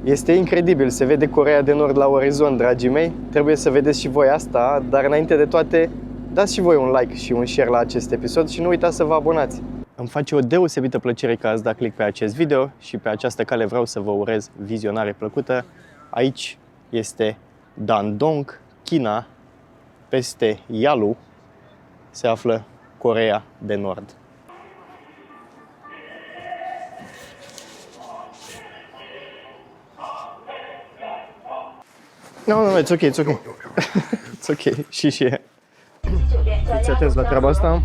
Este incredibil, se vede Coreea de Nord la orizont, dragii mei. Trebuie să vedeți și voi asta, dar înainte de toate, dați și voi un like și un share la acest episod și nu uitați să vă abonați. Îmi face o deosebită plăcere că ați dat click pe acest video și pe această cale vreau să vă urez vizionare plăcută. Aici este Dandong, China, peste Yalu se află Coreea de Nord. No, it's okay, it's okay. It's okay, și. Fiți atenți la treaba asta.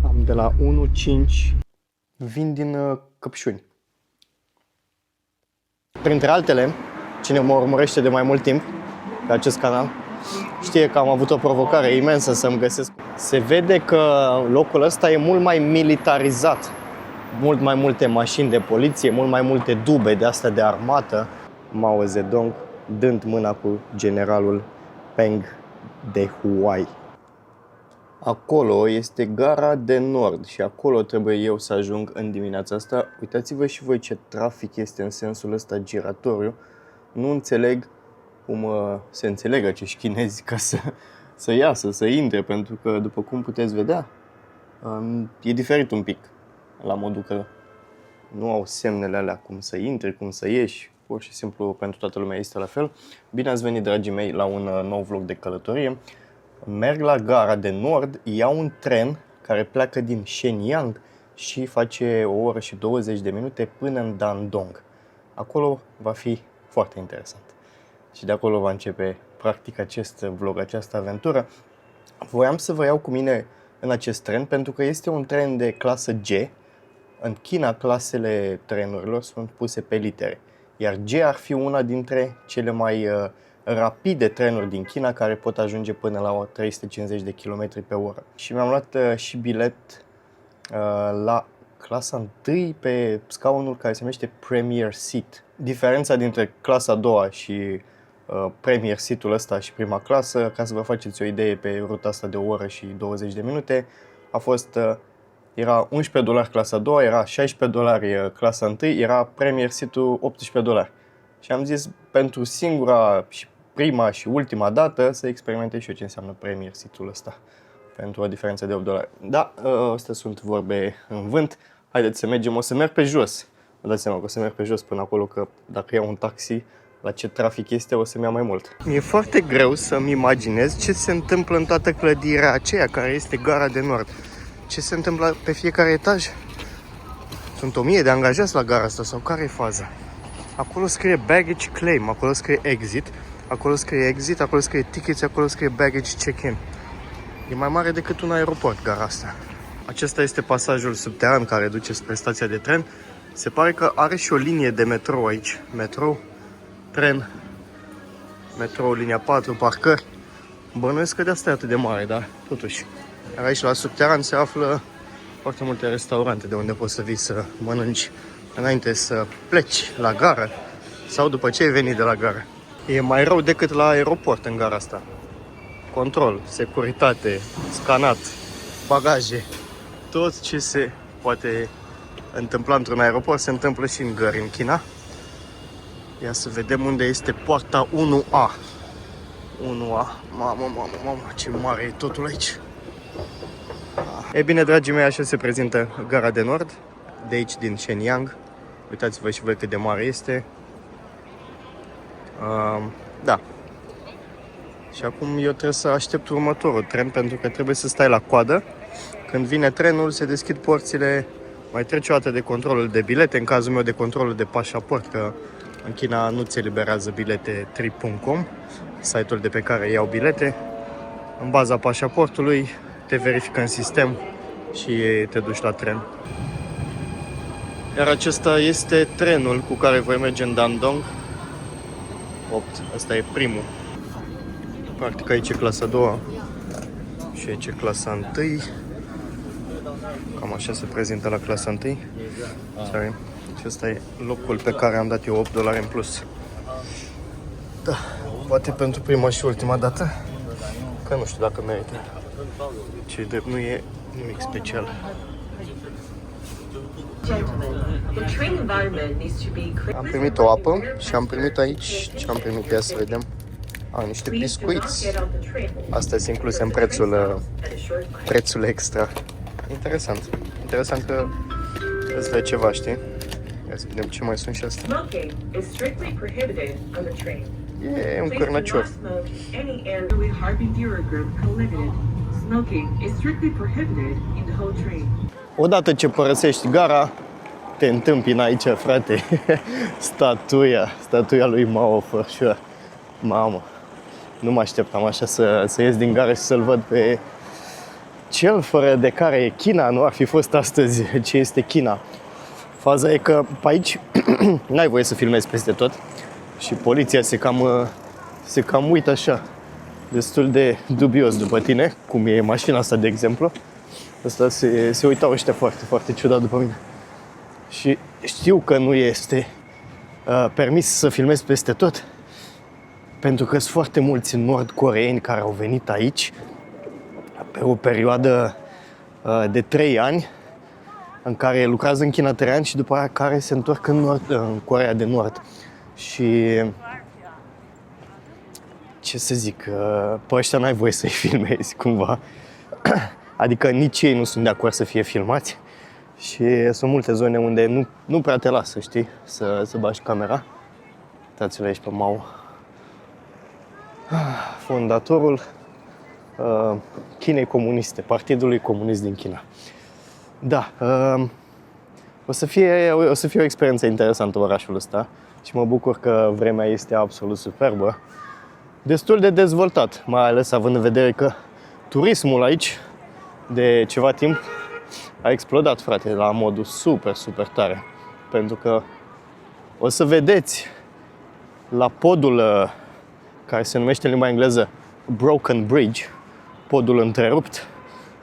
Am de la 1.5. Vin din Căpșuni. Printre altele, cine mă urmărește de mai mult timp pe acest canal, știe că am avut o provocare imensă să-mi găsesc. Se vede că locul ăsta e mult mai militarizat. Mult mai multe mașini de poliție, mult mai multe dube de astea de armată. Mao Zedong dând mâna cu generalul Peng de Huai. Acolo este Gara de Nord și acolo trebuie eu să ajung în dimineața asta. Uitați-vă și voi ce trafic este în sensul ăsta giratoriu. Nu înțeleg cum se înțeleg acești chinezi ca să iasă, să intre, pentru că, după cum puteți vedea, e diferit un pic, la modul că nu au semnele alea cum să intri, cum să ieși. Pur și simplu pentru toată lumea este la fel. Bine ați venit, dragii mei, la un nou vlog de călătorie. Merg la Gara de Nord, iau un tren care pleacă din Shenyang și face 1 oră și 20 de minute până în Dandong. Acolo va fi foarte interesant. Și de acolo va începe practic acest vlog, această aventură. Voiam să vă iau cu mine în acest tren pentru că este un tren de clasă G. În China, clasele trenurilor sunt puse pe litere. Iar G ar fi una dintre cele mai rapide trenuri din China, care pot ajunge până la 350 de km pe oră. Și mi-am luat și bilet la clasa 1 pe scaunul care se numește Premier Seat. Diferența dintre clasa a doua și Premier Seat-ul ăsta și prima clasă, ca să vă faceți o idee pe ruta asta de 1 oră și 20 de minute, a fost... Era $11 clasa a doua, era $16 clasa 1, era Premier Seat-ul $18. Și am zis, pentru singura și prima și ultima dată, să experimentez și eu ce înseamnă Premier Seat-ul ăsta, pentru o diferență de $8. Da, astea sunt vorbe în vânt. Haideți să mergem, o să merg pe jos. Vă dați seama că o să merg pe jos până acolo, că dacă iau un taxi, la ce trafic este, o să-mi ia mai mult. Mi-e foarte greu să-mi imaginez ce se întâmplă în toată clădirea aceea, care este Gara de Nord. Ce se întâmplă pe fiecare etaj? Sunt 1000 de angajați la gara asta sau care e faza? Acolo scrie baggage claim, acolo scrie exit, acolo scrie exit, acolo scrie tickets, acolo scrie baggage check-in. E mai mare decât un aeroport gara asta. Acesta este pasajul subteran care duce spre stația de tren. Se pare că are și o linie de metrou aici. Metrou, tren, metrou, linia 4, parcări. Bănuiesc că de asta e atât de mare, dar totuși. Iar aici la subteran se află foarte multe restaurante de unde poți să vii să mănânci înainte să pleci la gară sau după ce ai venit de la gară. E mai rău decât la aeroport în gara asta. Control, securitate, scanat, bagaje, tot ce se poate întâmpla într-un aeroport se întâmplă și în gări în China. Ia să vedem unde este poarta 1A. 1A. Mamă, ce mare e totul aici. E bine, dragii mei, așa se prezintă Gara de Nord, de aici din Shenyang. Uitați-vă și voi cât de mare este. Da. Și acum eu trebuie să aștept următorul tren, pentru că trebuie să stai la coadă. Când vine trenul, se deschid porțile, mai trece o dată de controlul de bilete, în cazul meu de controlul de pașaport, că în China nu ți eliberează bilete Trip.com, site-ul de pe care iau bilete. În baza pașaportului te verifică în sistem și te duci la tren. Iar acesta este trenul cu care voi merge în Dandong. 8. Asta e primul. Practic aici e clasa a doua și aici e clasa 1. Cam așa se prezintă la clasa 1. Sorry. Și ăsta e locul pe care am dat eu $8 în plus. Da, poate pentru prima și ultima dată, că nu știu dacă merită. Ce drept nu e nimic special. Am primit o apă și am primit aici, ce am primit, ia să vedem. Niște biscuiți. Astea sunt incluse în prețul extra. Interesant. Interesant că îți dă ceva, știi? Ia să vedem ce mai sunt și astea. E un cârnăcior. Odată ce părăsești gara, te întâmpină aici, frate, statuia lui Mao, for sure. Mamă, nu mă așteptam așa să ies din gară și să-l văd pe cel fără de care China nu ar fi fost astăzi ce este China. Faza e că pe aici n-ai voie să filmezi peste tot și poliția se cam uită așa, destul de dubios după tine, cum e mașina asta, de exemplu. Asta se uitau ăștia foarte, foarte ciudat după mine. Și știu că nu este permis să filmezi peste tot, pentru că sunt foarte mulți nord-coreeni care au venit aici pe o perioadă de 3 ani, în care lucrează în China 3 ani și după aia care se întorc în Coreea de Nord. Și ce să zic, pe ăștia n-ai voie să-i filmezi cumva. Adică nici ei nu sunt de acord să fie filmați. Și sunt multe zone unde nu prea te lasă, știi, să bagi camera. Uitați-l aici pe Mao. Fondatorul Chinei Comuniste, Partidului Comunist din China. Da, o să fie o experiență interesantă orașul ăsta și mă bucur că vremea este absolut superbă. Destul de dezvoltat, mai ales având în vedere că turismul aici de ceva timp a explodat, frate, la modul super, super tare. Pentru că o să vedeți la podul care se numește în limba engleză Broken Bridge, podul întrerupt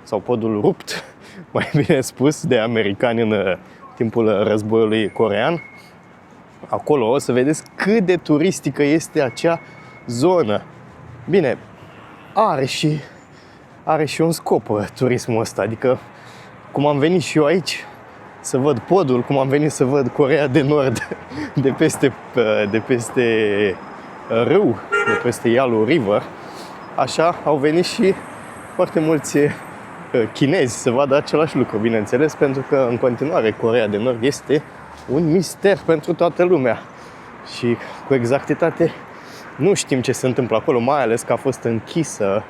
sau podul rupt, mai bine spus, de americani în timpul războiului coreean. Acolo o să vedeți cât de turistică este acea zonă. Bine, are și un scop turismul ăsta, adică cum am venit și eu aici să văd podul, cum am venit să văd Coreea de Nord de peste râu, de peste Yalu River, așa au venit și foarte mulți chinezi să vadă același lucru, bineînțeles, pentru că în continuare Coreea de Nord este un mister pentru toată lumea și cu exactitate nu știm ce se întâmplă acolo, mai ales că a fost închisă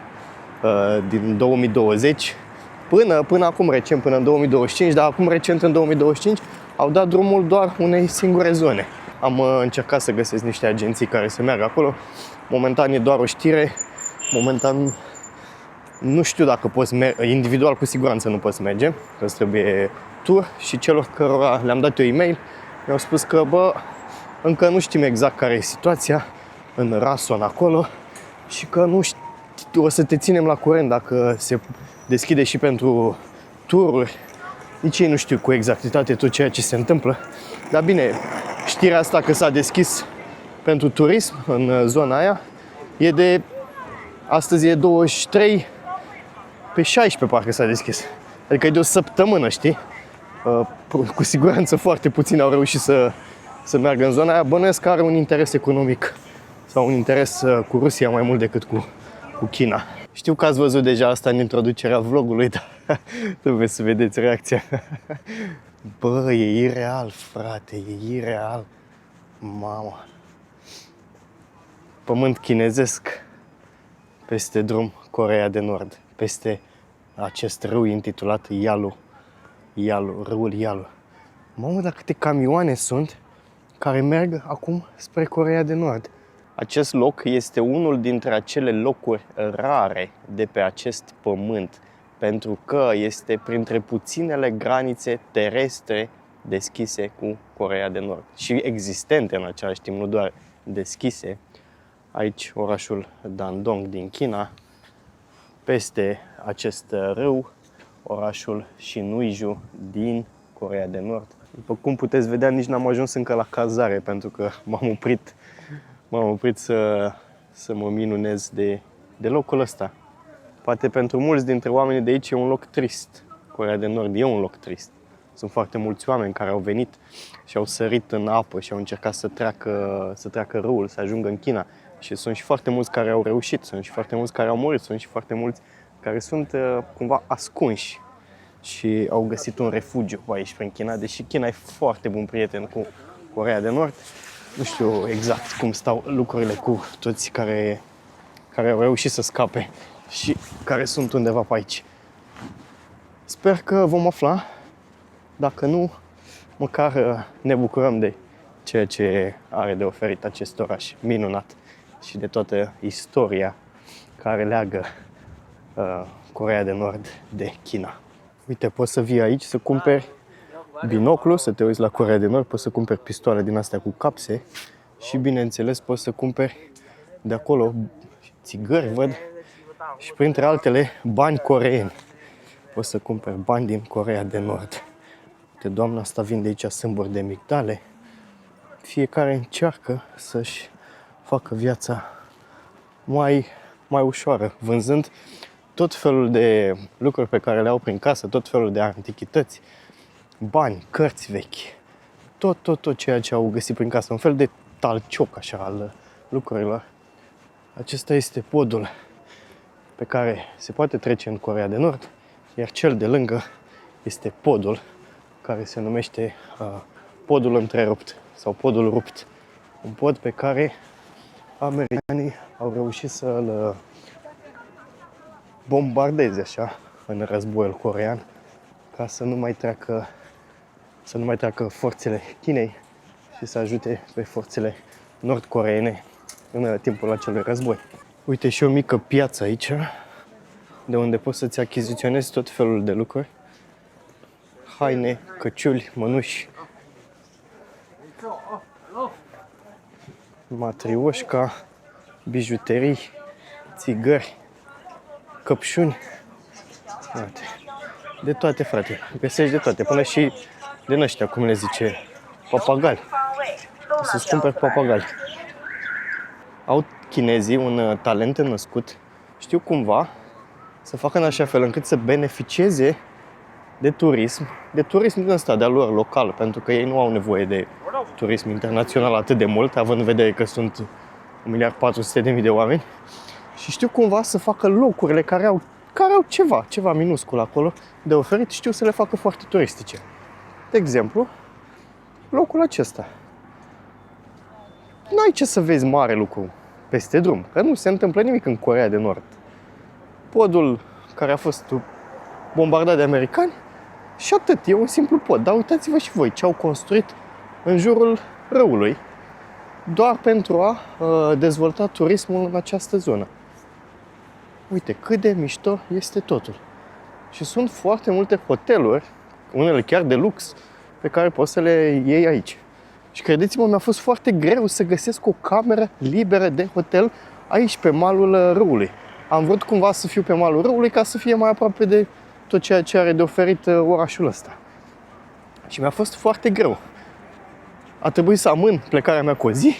din 2020 până acum recent, până în 2025, dar acum recent în 2025 au dat drumul doar unei singure zone. Am încercat să găsesc niște agenții care să meargă acolo. Momentan e doar o știre. Momentan nu știu dacă poți merge, individual cu siguranță nu poți merge, că îți trebuie tur și celor cărora le-am dat eu e-mail mi-au spus că încă nu știm exact care e situația în Rason acolo și că nu știu, o să te ținem la curent dacă se deschide și pentru tururi. Nici ei nu știu cu exactitate tot ceea ce se întâmplă. Dar bine, știrea asta că s-a deschis pentru turism în zona aia astăzi e 23, pe 16 parcă s-a deschis. Adică e de o săptămână, știi? Cu siguranță foarte puțini au reușit să meargă în zona aia. Bănuiesc că are un interes economic sau un interes cu Rusia mai mult decât cu China. Știu că ați văzut deja asta în introducerea vlogului, dar trebuie să vedeți reacția. Bă, e ireal, frate, e ireal. Mamă. Pământ chinezesc peste drum Coreea de Nord, peste acest râu intitulat Yalu, râul Yalu. Mamă, dar câte camioane sunt care merg acum spre Coreea de Nord. Acest loc este unul dintre acele locuri rare de pe acest pământ, pentru că este printre puținele granițe terestre deschise cu Coreea de Nord și existente în același timp, nu doar deschise. Aici orașul Dandong din China, peste acest râu orașul Sinuiju din Coreea de Nord. După cum puteți vedea, nici n-am ajuns încă la cazare, pentru că m-am oprit să mă minunez de locul ăsta. Poate pentru mulți dintre oamenii de aici e un loc trist. Coreea de Nord e un loc trist. Sunt foarte mulți oameni care au venit și au sărit în apă și au încercat să treacă râul, să ajungă în China. Și sunt și foarte mulți care au reușit, sunt și foarte mulți care au murit, sunt și foarte mulți care sunt cumva ascunși și au găsit un refugiu aici prin China, deși China e foarte bun prieten cu Coreea de Nord. Nu știu exact cum stau lucrurile cu toți care au reușit să scape și care sunt undeva pe aici. Sper că vom afla. Dacă nu, măcar ne bucurăm de ceea ce are de oferit acest oraș minunat și de toată istoria care leagă Coreea de Nord de China. Uite, poți să vii aici să cumperi binoclu, să te uiți la Coreea de Nord, poți să cumperi pistoale din astea cu capse și, bineînțeles, poți să cumperi de acolo țigări, văd, și printre altele bani coreeni. Poți să cumperi bani din Coreea de Nord. Uite, doamna asta vinde aici sâmburi de migdale. Fiecare încearcă să-și facă viața mai ușoară, vânzând tot felul de lucruri pe care le au prin casă, tot felul de antichități, bani, cărți vechi, tot ceea ce au găsit prin casă, un fel de talcioc așa al lucrurilor. Acesta este podul pe care se poate trece în Coreea de Nord, iar cel de lângă este podul care se numește podul întrerupt sau podul rupt. Un pod pe care americanii au reușit să-l bombardeze așa în războiul corean ca să nu mai treacă forțele Chinei și să ajute pe forțele nord-coreene în timpul acelui război. Uite și o mică piață aici, de unde poți să-ți achiziționezi tot felul de lucruri. Haine, căciuli, mănuși, matrioșca, bijuterii, țigări, căpșuni. Uite. De toate, frate. Găsești de toate, până și din ăștia, cum le zice, papagali. Să-ți cumperi papagali. Au chinezii un talent născut, știu cumva, să facă în așa fel încât să beneficieze de turism din ăsta, de-al lor local, pentru că ei nu au nevoie de turism internațional atât de mult, având în vedere că sunt 1.400.000 de oameni. Și știu cumva să facă locurile care au ceva minuscul acolo de oferit, știu să le facă foarte turistice. De exemplu, locul acesta. N-ai ce să vezi mare lucru peste drum, că nu se întâmplă nimic în Coreea de Nord. Podul care a fost bombardat de americani și atât, e un simplu pod. Dar uitați-vă și voi ce au construit în jurul râului, doar pentru a dezvolta turismul în această zonă. Uite cât de mișto este totul. Și sunt foarte multe hoteluri, unele chiar de lux, pe care poți să le iei aici. Și credeți-mă, mi-a fost foarte greu să găsesc o cameră liberă de hotel aici, pe malul râului. Am vrut cumva să fiu pe malul râului ca să fie mai aproape de tot ceea ce are de oferit orașul ăsta. Și mi-a fost foarte greu. A trebuit să amân plecarea mea cu o zi,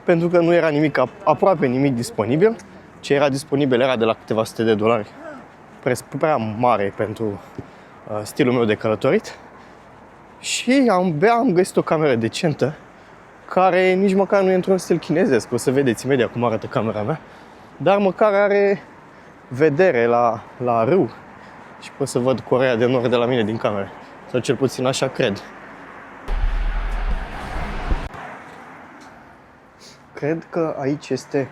pentru că nu era nimic, aproape nimic disponibil. Ce era disponibil era de la câteva sute de dolari, prea mare pentru stilul meu de călătorit. Și am găsit o cameră decentă, care nici măcar nu e într-un stil chinezesc. O să vedeți imediat cum arată camera mea. Dar măcar are vedere la râu și pot să văd Coreea de Nord de la mine din cameră. Sau cel puțin așa cred. Cred că aici este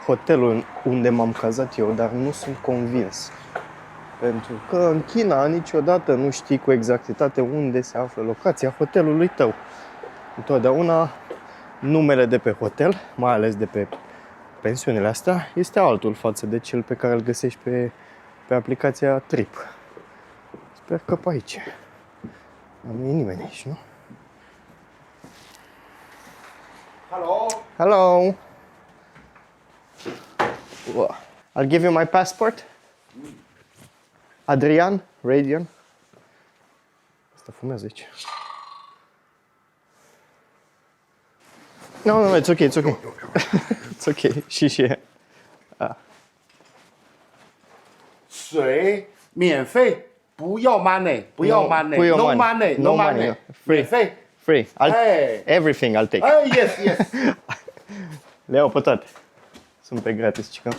hotelul unde m-am cazat eu, dar nu sunt convins. Pentru că în China niciodată nu știi cu exactitate unde se află locația hotelului tău. Întotdeauna numele de pe hotel, mai ales de pe pensiunile astea, este altul față de cel pe care îl găsești pe aplicația Trip. Sper că pe aici. Nu e nimeni aici, nu? Hello. Hello. I'll give you my passport. Adrian, Radian. Asta fumează aici. No, it's okay, it's okay. It's okay, 谢谢。水免费，不要 money，不要 money， 不要 no money， money， no no money， money， free 免费。 Free. Hey. Everything I'll take. Yes, yes. Le iau pe toate. Sunt pe gratis, cică.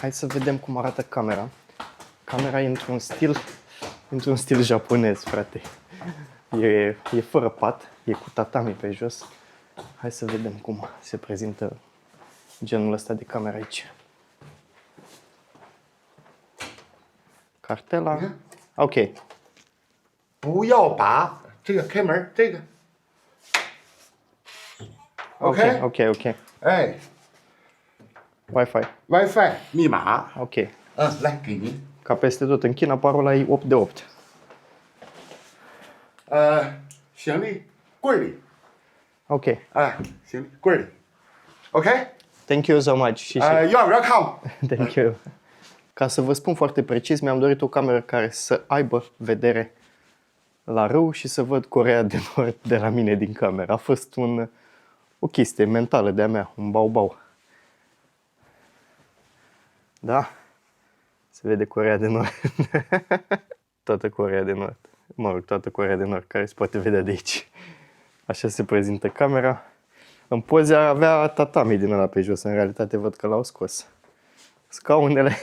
Hai să vedem cum arată camera. Camera e într-un stil japonez, frate. E fără pat, e cu tatami pe jos. Hai să vedem cum se prezintă genul ăsta de cameră aici. Cartela. Ok. 不要拔这个开门，这个。OK Ok. 哎 Wi-Fi. ，WiFi 密码， Ok. 来给您。 Ca peste tot în China, parola e 8 de 8. 行李柜里， Ok. 行李柜里。OK， Thank you so much. Și you are welcome。 Thank you. Ca să vă spun foarte precis, mi-am dorit o cameră care să aibă vedere la râu și să văd Coreea de Nord de la mine din cameră. A fost o chestie mentală de-a mea, un bau-bau. Da? Se vede Coreea de Nord. Toată Coreea de Nord. Mă rog, toată Coreea de Nord care se poate vedea de aici. Așa se prezintă camera. În poze avea tatami din ăla pe jos, în realitate văd că l-au scos. Scaunele.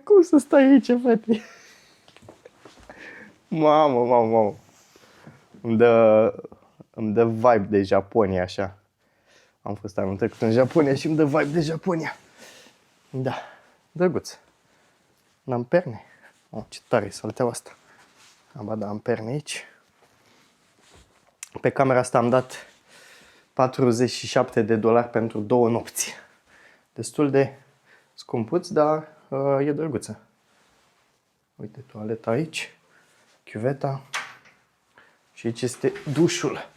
Cum să stai aici, frate? Mamă. Îmi dă vibe de Japonia, așa. Am fost anul trecut în Japonia și îmi dă vibe de Japonia. Da, drăguț. N-am perne. Oh, ce tare e salteaua asta. Aba da, am perne aici. Pe camera asta am dat $47 pentru 2 nopți. Destul de scumpuț, dar e drăguță. Uite, toaleta aici, chiuveta și aici este dușul.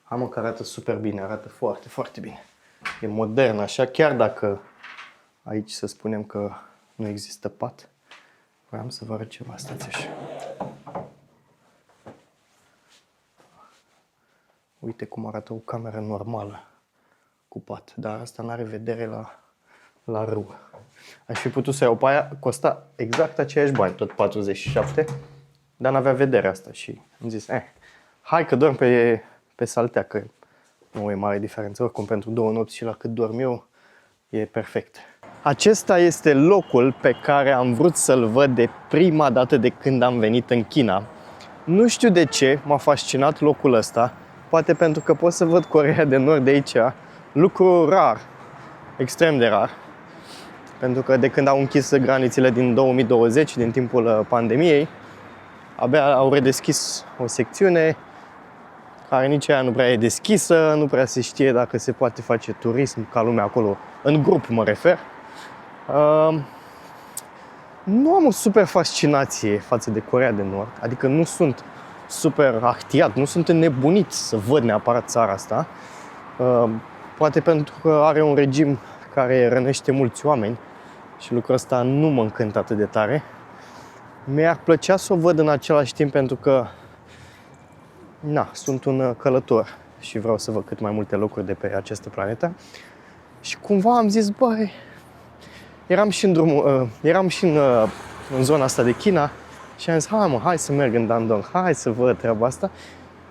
Am că arată super bine, arată foarte, foarte bine. E modern, așa, chiar dacă aici să spunem că nu există pat. Vreau să vă arăt ceva, stați așa. Uite cum arată o cameră normală cu pat, dar asta nu are vedere la râu. Aș fi putut să iau pe aia, costa exact aceiași bani, tot 47, dar n-avea vedere asta și am zis, hai că dorm pe saltea, că nu e mare diferență, oricum pentru 2 nopți și la cât dorm eu, e perfect. Acesta este locul pe care am vrut să-l văd de prima dată de când am venit în China. Nu știu de ce m-a fascinat locul ăsta, poate pentru că pot să văd Coreea de Nord de aici, lucru rar, extrem de rar. Pentru că de când au închis granițele din 2020, din timpul pandemiei, abia au redeschis o secțiune care nici aia nu prea e deschisă, nu prea se știe dacă se poate face turism ca lumea acolo, în grup mă refer. Nu am o super fascinație față de Coreea de Nord, adică nu sunt super ahtiat, nu sunt înnebunit să văd neapărat țara asta. Poate pentru că are un regim care rănește mulți oameni și lucrul ăsta nu mă încântă atât de tare. Mi-ar plăcea să o văd în același timp pentru că sunt un călător și vreau să văd cât mai multe locuri de pe această planetă. Și cumva am zis, băi, eram și în zona asta de China și am zis, hai să merg în Dandong, hai să văd treaba asta.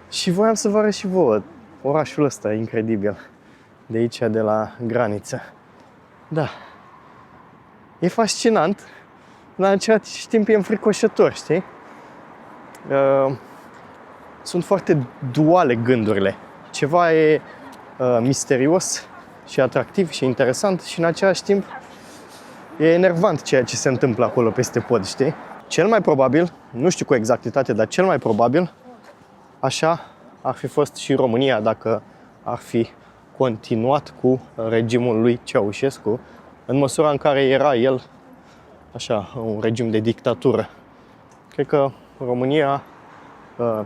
Și voiam să vă arăt și vouă orașul ăsta incredibil de aici, de la graniță. Da, e fascinant, dar în același timp e înfricoșător, știi? Sunt foarte duale gândurile. Ceva e misterios și atractiv și interesant și în același timp e enervant ceea ce se întâmplă acolo peste pod, știi? Cel mai probabil, nu știu cu exactitate, dar cel mai probabil așa ar fi fost și România dacă ar fi continuat cu regimul lui Ceaușescu, în măsura în care era el așa, un regim de dictatură. Cred că România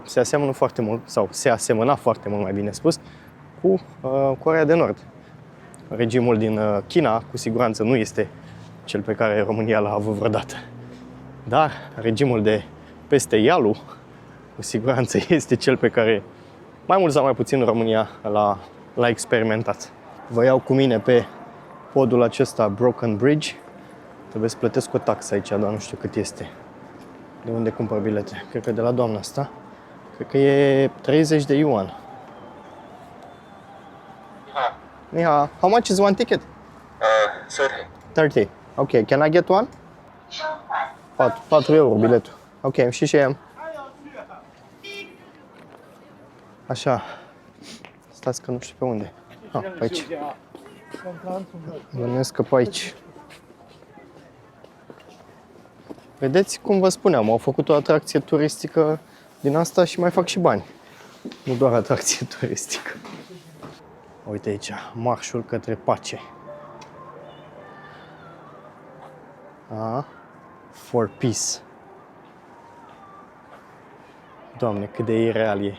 se aseamănă foarte mult, sau se asemăna foarte mult, mai bine spus, cu Coreea de Nord. Regimul din China, cu siguranță, nu este cel pe care România l-a avut vreodată. Dar regimul de peste Ialu, cu siguranță, este cel pe care, mai mult sau mai puțin, România l-a experimentat. Vă iau cu mine pe podul acesta, Broken Bridge. Trebuie să plătesc o taxă aici, dar nu știu cât este. De unde cumpăr bilete? Cred că de la doamna asta. Cred că e 30 de yuan. Ni hao. How much is one ticket? 30. 30. Ok, can I get one? 4 euro biletul. Ok, și am. Așa. Stați că nu știu pe unde. Ah, pe aici. Bănuiesc că pe aici. Vedeți, cum vă spuneam, au făcut o atracție turistică din asta și mai fac și bani. Nu doar atracție turistică. Uite aici, marșul către pace. For peace. Doamne, cât de ireal e.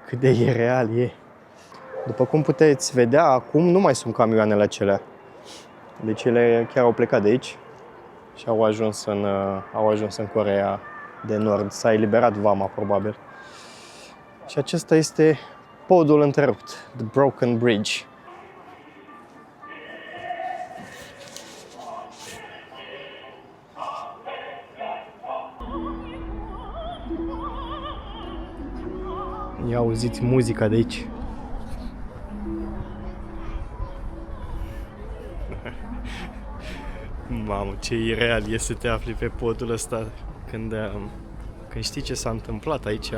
Cât de ireal e. După cum puteți vedea, acum nu mai sunt camioanele acelea. Deci ele chiar au plecat de aici și au ajuns în Coreea de Nord. S-a eliberat vama, probabil. Și acesta este podul întrerupt, The Broken Bridge. Ia auziți muzica de aici. Mamă, ce ireal e să te afli pe podul ăsta când știi ce s-a întâmplat aici.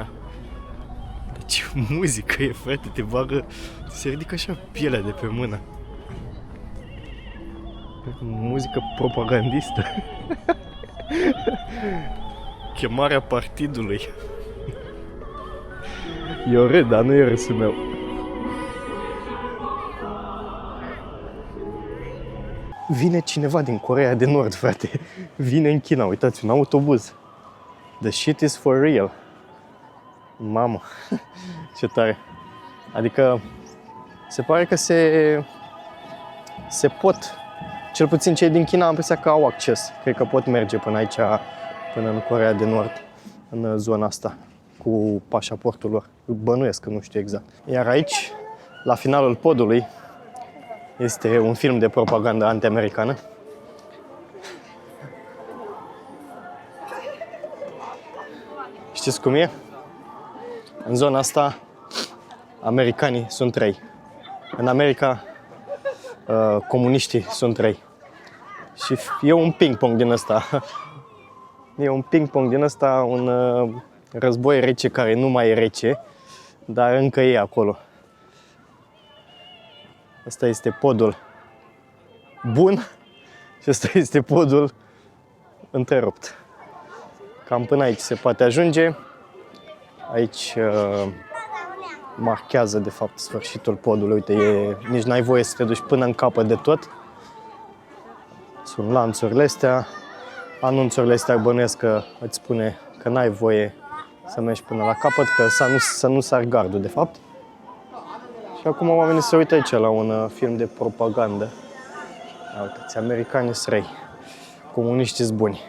Deci muzică e, frate, te bagă, se ridică așa pielea de pe mână. Muzică propagandistă. Chemarea partidului. Eu râd, dar nu e râsul meu. Vine cineva din Coreea de Nord, frate. Vine în China, uitați, un autobuz. The shit is for real. Mamă, ce tare. Adică, se pare că se pot, cel puțin cei din China am impresia că au acces. Cred că pot merge până aici, până în Coreea de Nord, în zona asta, cu pașaportul lor. Bănuiesc că nu știu exact. Iar aici, la finalul podului, este un film de propagandă anti-americană. Știți cum e? În zona asta, americanii sunt răi. În America, comuniștii sunt răi. Și e un ping-pong din ăsta. E un ping-pong din ăsta, un război rece care nu mai e rece, dar încă e acolo. Asta este podul bun și asta este podul întrerupt. Cam până aici se poate ajunge. Aici marchează de fapt sfârșitul podului. Uite, nici n-ai voie să te duci până în capăt de tot. Sunt lanțurile astea. Anunțurile astea bănuiesc că îți spune că n-ai voie să mergi până la capăt, că să nu sar gardul de fapt. Și acum oamenii se uită aici la un film de propagandă. Uitați, americanii sunt răi, comuniștii sunt buni.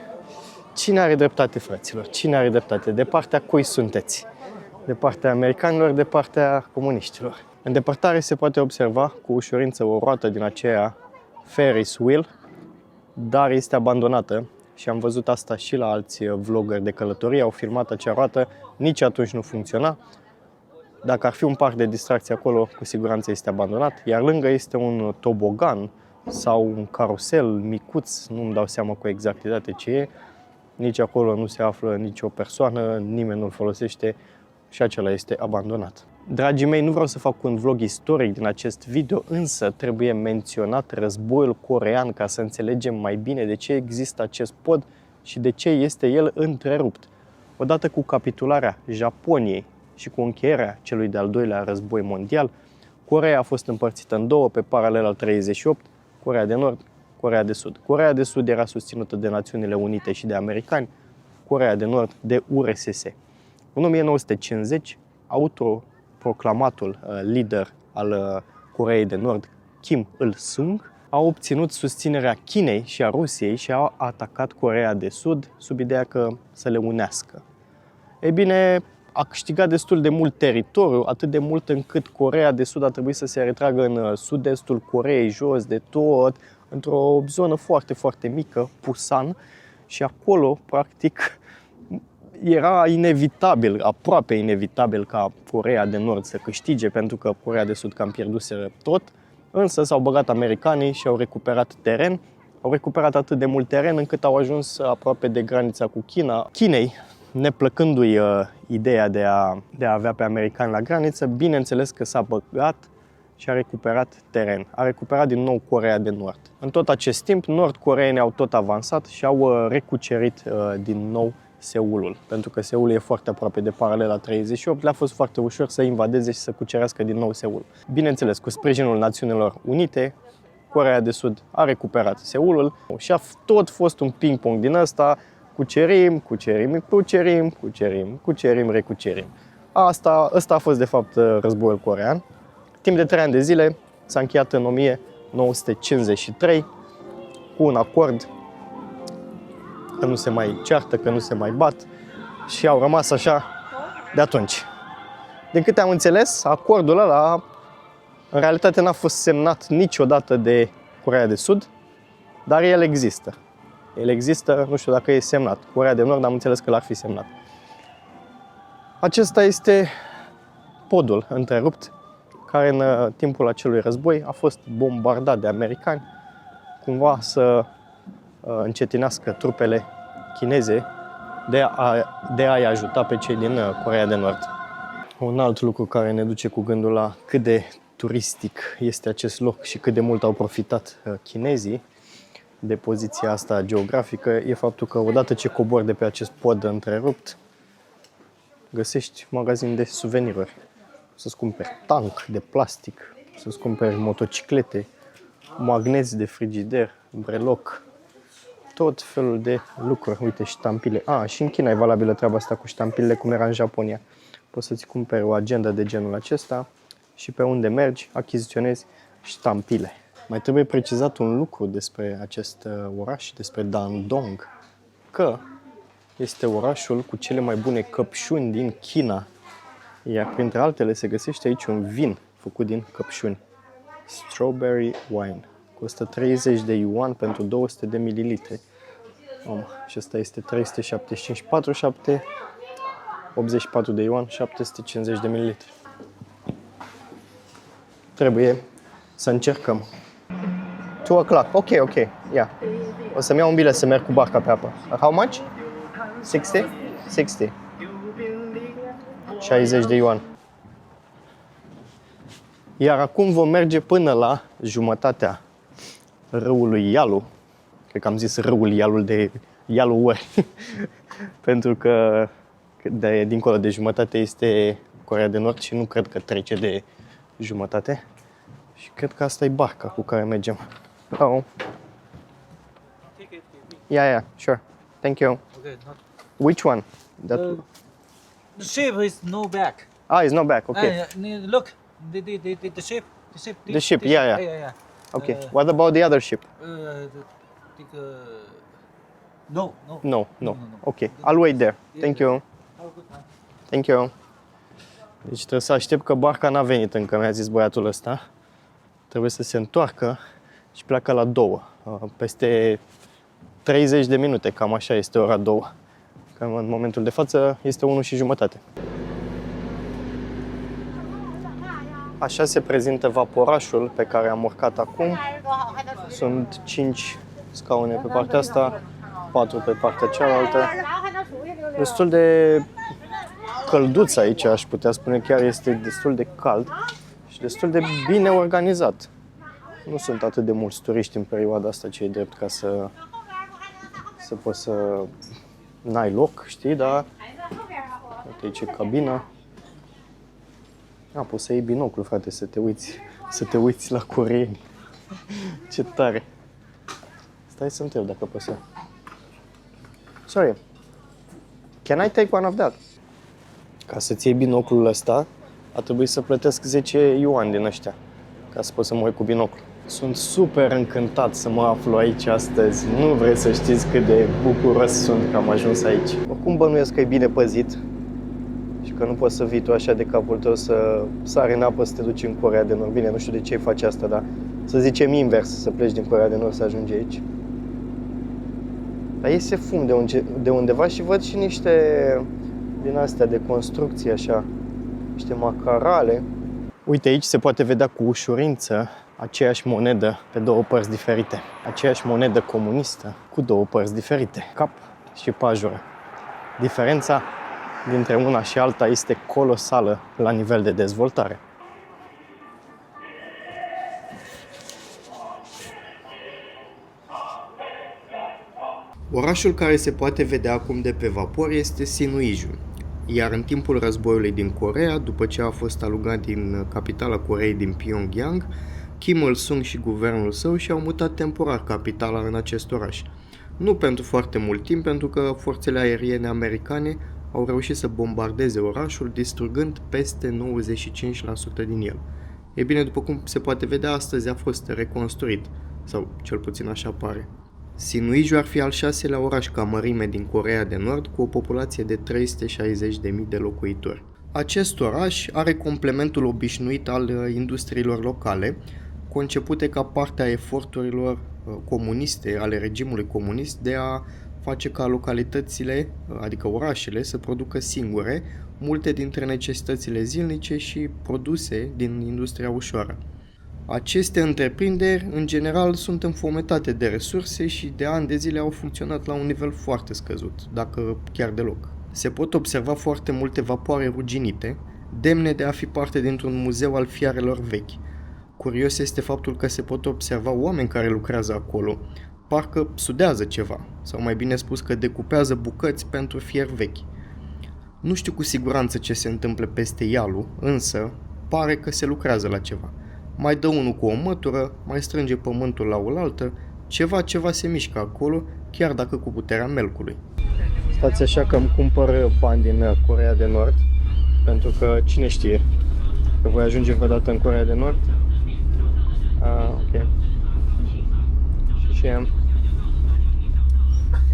Cine are dreptate, fraților? Cine are dreptate? De partea cui sunteți? De partea americanilor, de partea comuniștilor? În depărtare se poate observa cu ușurință o roată din aceea Ferris wheel, dar este abandonată și am văzut asta și la alți vloggeri de călătorie, au filmat acea roată, nici atunci nu funcționa. Dacă ar fi un parc de distracție acolo, cu siguranță este abandonat, iar lângă este un tobogan sau un carusel micuț, nu-mi dau seama cu exactitate ce e. Nici acolo nu se află nicio persoană, nimeni nu-l folosește și acela este abandonat. Dragii mei, nu vreau să fac un vlog istoric din acest video, însă trebuie menționat războiul coreean ca să înțelegem mai bine de ce există acest pod și de ce este el întrerupt. Odată cu capitularea Japoniei și cu încheierea celui de-al doilea război mondial, Coreea a fost împărțită în două pe paralel al 38, Coreea de Nord, Coreea de Sud. Coreea de Sud era susținută de Națiunile Unite și de americani, Coreea de Nord de URSS. În 1950, autoproclamatul lider al Coreei de Nord, Kim Il-sung, a obținut susținerea Chinei și a Rusiei și a atacat Coreea de Sud sub ideea că să le unească. Ei bine, a câștigat destul de mult teritoriu, atât de mult încât Coreea de Sud a trebuit să se retragă în sud-estul Coreei, jos de tot, într-o zonă foarte, foarte mică, Pusan, și acolo, practic, Era inevitabil, aproape inevitabil ca Coreea de Nord să câștige, pentru că Coreea de Sud cam pierduseră tot, însă s-au băgat americanii și au recuperat teren. Au recuperat atât de mult teren încât au ajuns aproape de granița cu China. Chinei, neplăcându-i ideea de a avea pe americani la graniță, bineînțeles că s-a băgat și a recuperat teren. A recuperat din nou Coreea de Nord. În tot acest timp, nord-coreenii au tot avansat și au recucerit din nou Seulul. Pentru că Seulul e foarte aproape de paralela 38, le-a fost foarte ușor să invadeze și să cucerească din nou Seul. Bineînțeles, cu sprijinul Națiunilor Unite, Coreea de Sud a recuperat Seulul și a tot fost un ping-pong din ăsta, cucerim, recucerim. Ăsta a fost de fapt războiul coreean. Timp de 3 ani de zile s-a încheiat în 1953 cu un acord că nu se mai ceartă, că nu se mai bat și au rămas așa de atunci. Din câte am înțeles, acordul ăla în realitate n-a fost semnat niciodată de Coreea de Sud, dar el există. El există, nu știu dacă e semnat. Coreea de Nord am înțeles că l-ar fi semnat. Acesta este podul întrerupt, care în timpul acelui război a fost bombardat de americani, cumva să încetinească trupele chineze de a-i ajuta pe cei din Coreea de Nord. Un alt lucru care ne duce cu gândul la cât de turistic este acest loc și cât de mult au profitat chinezii de poziția asta geografică e faptul că odată ce cobori de pe acest pod întrerupt, găsești magazin de suveniruri. Să-ți cumperi tank de plastic, să-ți cumperi motociclete, magneți de frigider, breloc, tot felul de lucruri. Uite, ștampile. Și în China e valabilă treaba asta cu ștampilele, cum era în Japonia. Poți să-ți cumperi o agendă de genul acesta și pe unde mergi, achiziționezi ștampile. Mai trebuie precizat un lucru despre acest oraș, despre Dandong, că este orașul cu cele mai bune căpșuni din China. Iar printre altele se găsește aici un vin făcut din căpșuni. Strawberry wine. Costă 30 de yuan pentru 200 de mililitre. Și ăsta este 375, 47, 84 de yuan, 750 de mililitri. Trebuie să încercăm. 2 o'clock. Ok. Yeah. O să-mi iau un bilet să merg cu barca pe apă. How much? 60? 60. 60 de yuan. Iar acum vom merge până la jumătatea râului Yalu. Cred că am zis râul Yalul de Yalu ori. Pentru că dincolo de jumătate este Coreea de Nord și nu cred că trece de jumătate. Și cred că asta e barca cu care mergem. Oh. Yeah, sure. Thank you. Okay. Which one? That... The ship is no back. It's not back. Okay. Look, the ship. The ship, yeah. Yeah. Okay. What about the other ship? No. Okay. I'll wait there. Thank you. Thank you. Deci trebuie să aștept că barca n-a venit încă, mi-a zis băiatul ăsta. Trebuie să se întoarcă și pleacă la 2. Peste 30 de minute, cam așa este ora 2. Că în momentul de față este 1:30. Așa se prezintă vaporașul pe care am urcat acum. Sunt 5 scaune pe partea asta, 4 pe partea cealaltă. Destul de călduț aici, aș putea spune, chiar este destul de cald și destul de bine organizat. Nu sunt atât de mulți turiști în perioada asta, ce e drept, ca să poți să n-ai loc, știi, dar uite aici e cabina. Poți să iei binoclu, frate, să te uiți la coreeni. Ce tare! Stai să întreb dacă poți să... Sorry, can I take one of that? Ca să-ți iei binoclul ăsta, a trebuit să plătesc 10 yuan din ăștia, ca să pot să mă uit cu binoclu. Sunt super încântat să mă aflu aici astăzi. Nu vreți să știți cât de bucuros sunt că am ajuns aici. Oricum bănuiesc că e bine păzit și că nu poți să vii tu așa de capul tău să sari în apă să te duci în Coreea de Nord. Bine, nu știu de ce faci asta, dar să zicem invers, să pleci din Coreea de Nord să ajungi aici. Dar iese fum de undeva și văd și niște din astea de construcție așa, niște macarale. Uite, aici se poate vedea cu ușurință aceeași monedă pe două părți diferite. Aceeași monedă comunistă cu două părți diferite, cap și pajură. Diferența dintre una și alta este colosală la nivel de dezvoltare. Orașul care se poate vedea acum de pe vapor este Sinuiju, iar în timpul războiului din Coreea, după ce a fost alugat din capitala Coreei din Pyongyang, Kim Il-sung și guvernul său și-au mutat temporar capitala în acest oraș. Nu pentru foarte mult timp, pentru că forțele aeriene americane au reușit să bombardeze orașul, distrugând peste 95% din el. E bine, după cum se poate vedea, astăzi a fost reconstruit, sau cel puțin așa pare. Sinuiju ar fi al 6-lea oraș ca mărime din Coreea de Nord, cu o populație de 360.000 de locuitori. Acest oraș are complementul obișnuit al industriilor locale, concepute ca parte a eforturilor comuniste, ale regimului comunist, de a face ca localitățile, adică orașele, să producă singure multe dintre necesitățile zilnice și produse din industria ușoară. Aceste întreprinderi, în general, sunt înfometate de resurse și de ani de zile au funcționat la un nivel foarte scăzut, dacă chiar deloc. Se pot observa foarte multe vapoare ruginite, demne de a fi parte dintr-un muzeu al fiarelor vechi. Curios este faptul că se pot observa oameni care lucrează acolo, parcă sudează ceva, sau mai bine spus că decupează bucăți pentru fier vechi. Nu știu cu siguranță ce se întâmplă peste ialul, însă pare că se lucrează la ceva. Mai dă unul cu o mătură, mai strânge pământul la oaltă, ceva se mișcă acolo, chiar dacă cu puterea melcului. Stați așa că îmi cumpăr bani din Coreea de Nord, pentru că cine știe că voi ajunge vreodată în Coreea de Nord. Ok. Și ia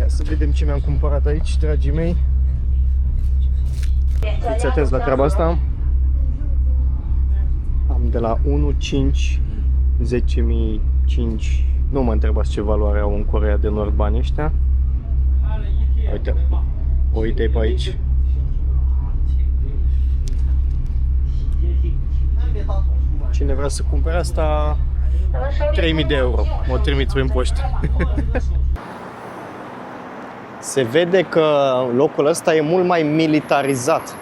să vedem ce mi-am cumpărat aici, dragii mei. Fiți atenți la treaba asta. Am de la 1.5, 10.005. Nu mă întrebați ce valoare au în Coreea de Nord banii ăștia. Uite pe aici. Cine vrea să cumpere asta, 3.000 de euro. Mă trimit prin poștă. Se vede că locul ăsta e mult mai militarizat.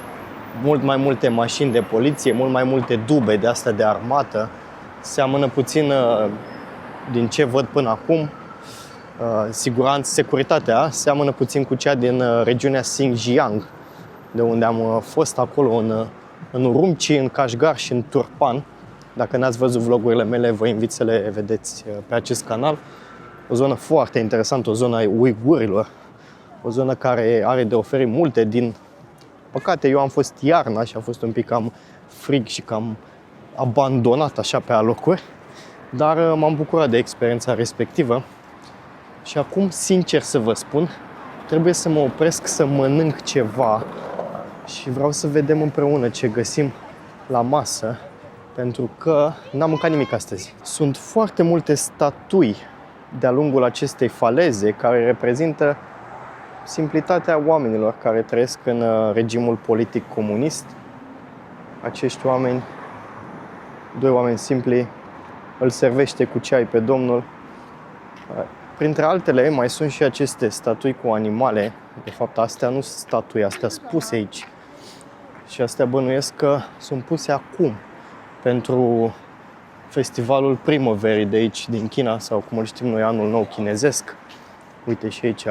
Mult mai multe mașini de poliție, mult mai multe dube de astea de armată. Seamănă puțin, din ce văd până acum, securitatea seamănă puțin cu cea din regiunea Xinjiang, de unde am fost acolo în Urumqi, în Kashgar și în Turpan. Dacă n-ați văzut vlogurile mele, vă invit să le vedeți pe acest canal. O zonă foarte interesantă, o zonă a uigurilor, o zonă care are de oferit multe. Din păcate, eu am fost iarna și a fost un pic cam frig și cam abandonat așa pe alocuri, dar m-am bucurat de experiența respectivă. Și acum, sincer să vă spun, trebuie să mă opresc să mănânc ceva și vreau să vedem împreună ce găsim la masă, pentru că n-am mâncat nimic astăzi. Sunt foarte multe statui de-a lungul acestei faleze care reprezintă simplitatea oamenilor care trăiesc în regimul politic comunist. Acești oameni, doi oameni simpli, îl servește cu ceai pe Domnul. Printre altele, mai sunt și aceste statui cu animale. De fapt, astea nu sunt statui, astea sunt puse aici. Și astea bănuiesc că sunt puse acum pentru festivalul primăverii de aici, din China, sau cum îl știm noi, anul nou chinezesc. Uite și aici,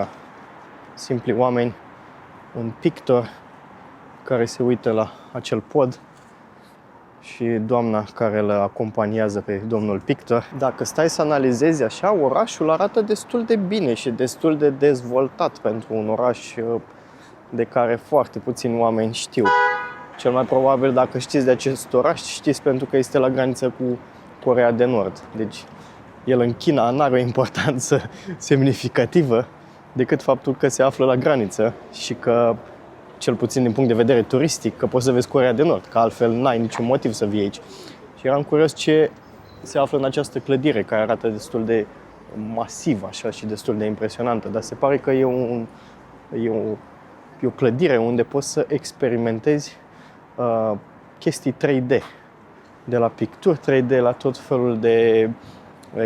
simpli oameni, un pictor care se uită la acel pod și doamna care îl acompaniază pe domnul pictor. Dacă stai să analizezi așa, orașul arată destul de bine și destul de dezvoltat pentru un oraș de care foarte puțini oameni știu. Cel mai probabil, dacă știți de acest oraș, știți pentru că este la graniță cu Coreea de Nord. Deci, el în China nu are o importanță semnificativă decât faptul că se află la graniță și că, cel puțin din punct de vedere turistic, că poți să vezi Coreea de Nord, că altfel n-ai niciun motiv să vii aici. Și eram curios ce se află în această clădire, care arată destul de masivă așa și destul de impresionantă, dar se pare că e o clădire unde poți să experimentezi chestii 3D. De la picturi 3D la tot felul de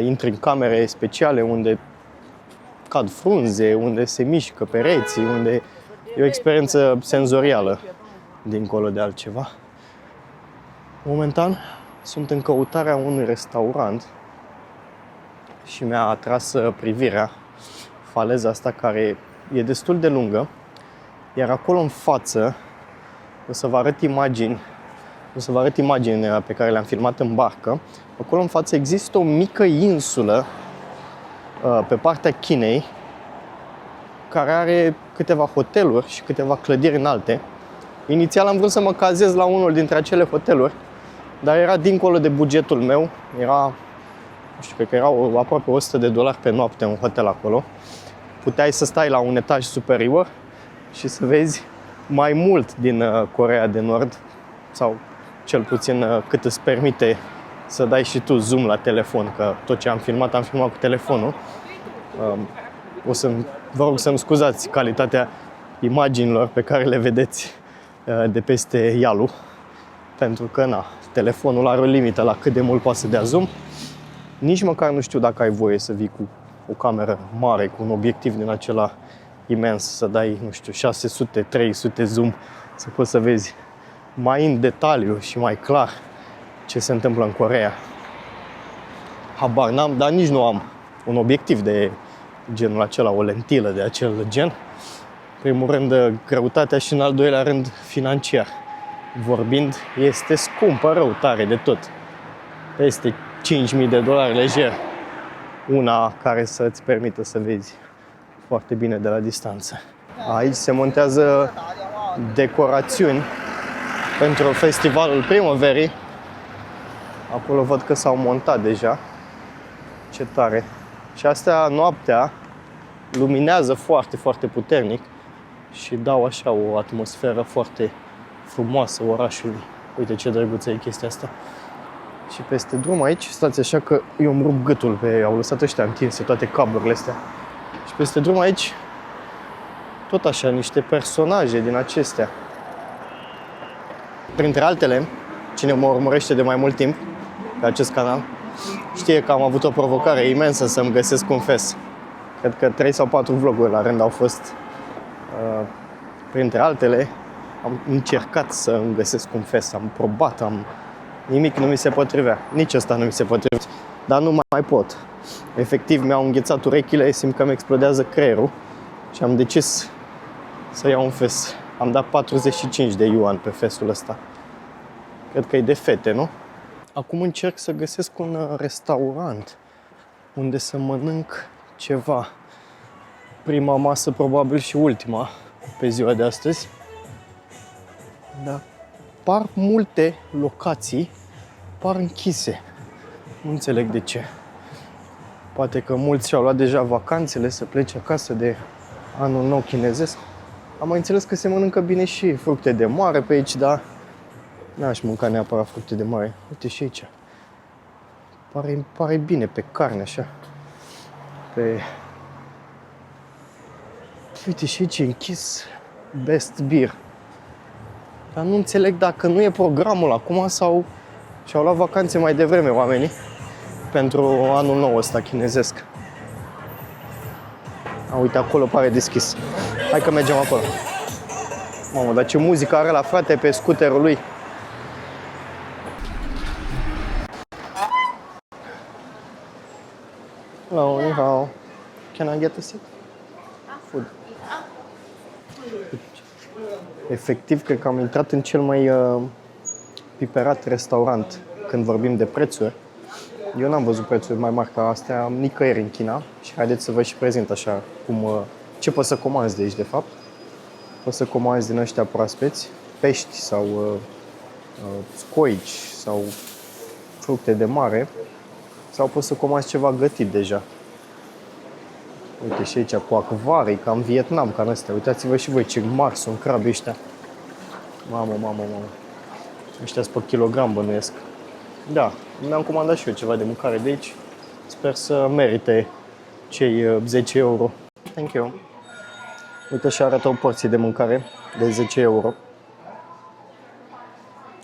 intri în camere speciale unde cad frunze, unde se mișcă pereții, unde e o experiență senzorială dincolo de altceva. Momentan sunt în căutarea unui restaurant și mi-a atras privirea faleza asta care e destul de lungă, iar acolo în față o să vă arăt imaginile pe care le-am filmat în barcă. Acolo în față există o mică insulă pe partea Chinei care are câteva hoteluri și câteva clădiri înalte. Inițial am vrut să mă cazez la unul dintre acele hoteluri, dar era dincolo de bugetul meu. Era, nu știu, cred că erau aproape $100 pe noapte un hotel acolo. Puteai să stai la un etaj superior și să vezi mai mult din Coreea de Nord, sau cel puțin cât îți permite să dai și tu zoom la telefon, că tot ce am filmat cu telefonul. Vă rog să-mi scuzați calitatea imaginilor pe care le vedeți de peste Yalu, pentru că telefonul are o limită la cât de mult poate să dea zoom. Nici măcar nu știu dacă ai voie să vii cu o cameră mare, cu un obiectiv din acela imens, să dai, nu știu, 600, 300 zoom, să poți să vezi mai în detaliu și mai clar ce se întâmplă în Coreea. Habar n-am, dar nici nu am un obiectiv de genul acela, o lentilă de acel gen. În primul rând, greutatea și în al doilea rând, financiar vorbind, este scumpă rău tare de tot. Peste $5.000 lejer. Una care să-ți permită să vezi foarte bine de la distanță. Aici se montează decorațiuni pentru festivalul primăverii. Acolo văd că s-au montat deja. Ce tare! Și astea noaptea luminează foarte, foarte puternic și dau așa o atmosferă foarte frumoasă orașului. Uite ce drăguță e chestia asta. Și peste drum aici, stați așa că eu îmi rup gâtul, au lăsat ăștia întinse toate cablurile astea. Și peste drum aici, tot așa, niște personaje din acestea. Printre altele, cine mă urmărește de mai mult timp pe acest canal, știe că am avut o provocare imensă să-mi găsesc un fes. Cred că 3 sau 4 vloguri la rând au fost. Printre altele, am încercat să îmi găsesc un fes, am probat, nimic nu mi se potrivea. Nici ăsta nu mi se potrivea, dar nu mai pot. Efectiv, mi-au înghețat urechile, simt că mi explodează creierul și am decis să iau un fes. Am dat 45 de yuan pe fesul ăsta. Cred că e de fete, nu? Acum încerc să găsesc un restaurant unde să mănânc ceva. Prima masă, probabil și ultima, pe ziua de astăzi. Dar par multe locații, par închise. Nu înțeleg de ce. Poate că mulți și-au luat deja vacanțele să plece acasă de anul nou chinezesc. Am mai înțeles că se mănâncă bine și fructe de mare pe aici, dar n-aș mânca neapărat fructe de mare. Uite și aici. Pare bine pe carne, așa. Uite și aici e închis Best Beer. Dar nu înțeleg dacă nu e programul acum sau și-au luat vacanțe mai devreme oamenii pentru anul nou ăsta chinezesc. Uite, acolo pare deschis. Hai că mergem acolo. Mamă, dar ce muzică are la frate pe scuterul lui. Hello, ni hao. Can I get a seat? Food. Efectiv, cred că am intrat în cel mai piperat restaurant când vorbim de prețuri. Eu n-am văzut prețuri mai mari ca astea nicăieri în China și haideți să vă și prezint așa ce poți să comanzi de aici, de fapt. Poți să comanzi din ăștia proaspeți, pești sau scoici sau fructe de mare, sau poți să comanzi ceva gătit deja. Uite și aici cu acvarii, ca în Vietnam, ca în astea. Uitați-vă și voi ce mari sunt crabii ăștia. Mamă. Ăștia sunt pe kilogram, bănuiesc. Da, mi-am comandat și eu ceva de mâncare de aici. Sper să merite cei 10 euro. Thank you. Uite și arată o porție de mâncare de 10 euro.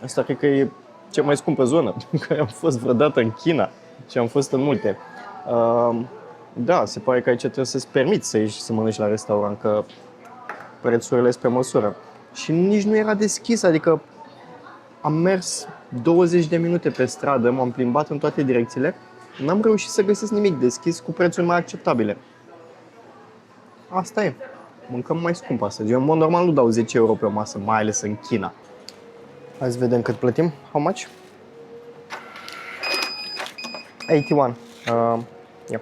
Asta cred că e cea mai scumpă zonă în care am fost vreodată în China și am fost în multe. Da, se pare că aici trebuie să-ți permiți să ieși să mănânci la restaurant, că prețurile sunt pe măsură. Și nici nu era deschis, adică am mers 20 de minute pe stradă, m-am plimbat în toate direcțiile, n-am reușit să găsesc nimic deschis cu prețuri mai acceptabile. Asta e. Mâncăm mai scump astăzi. Eu în mod normal nu dau 10 euro pe o masă, mai ales în China. Hai să vedem cât plătim. How much? 81. Yeah.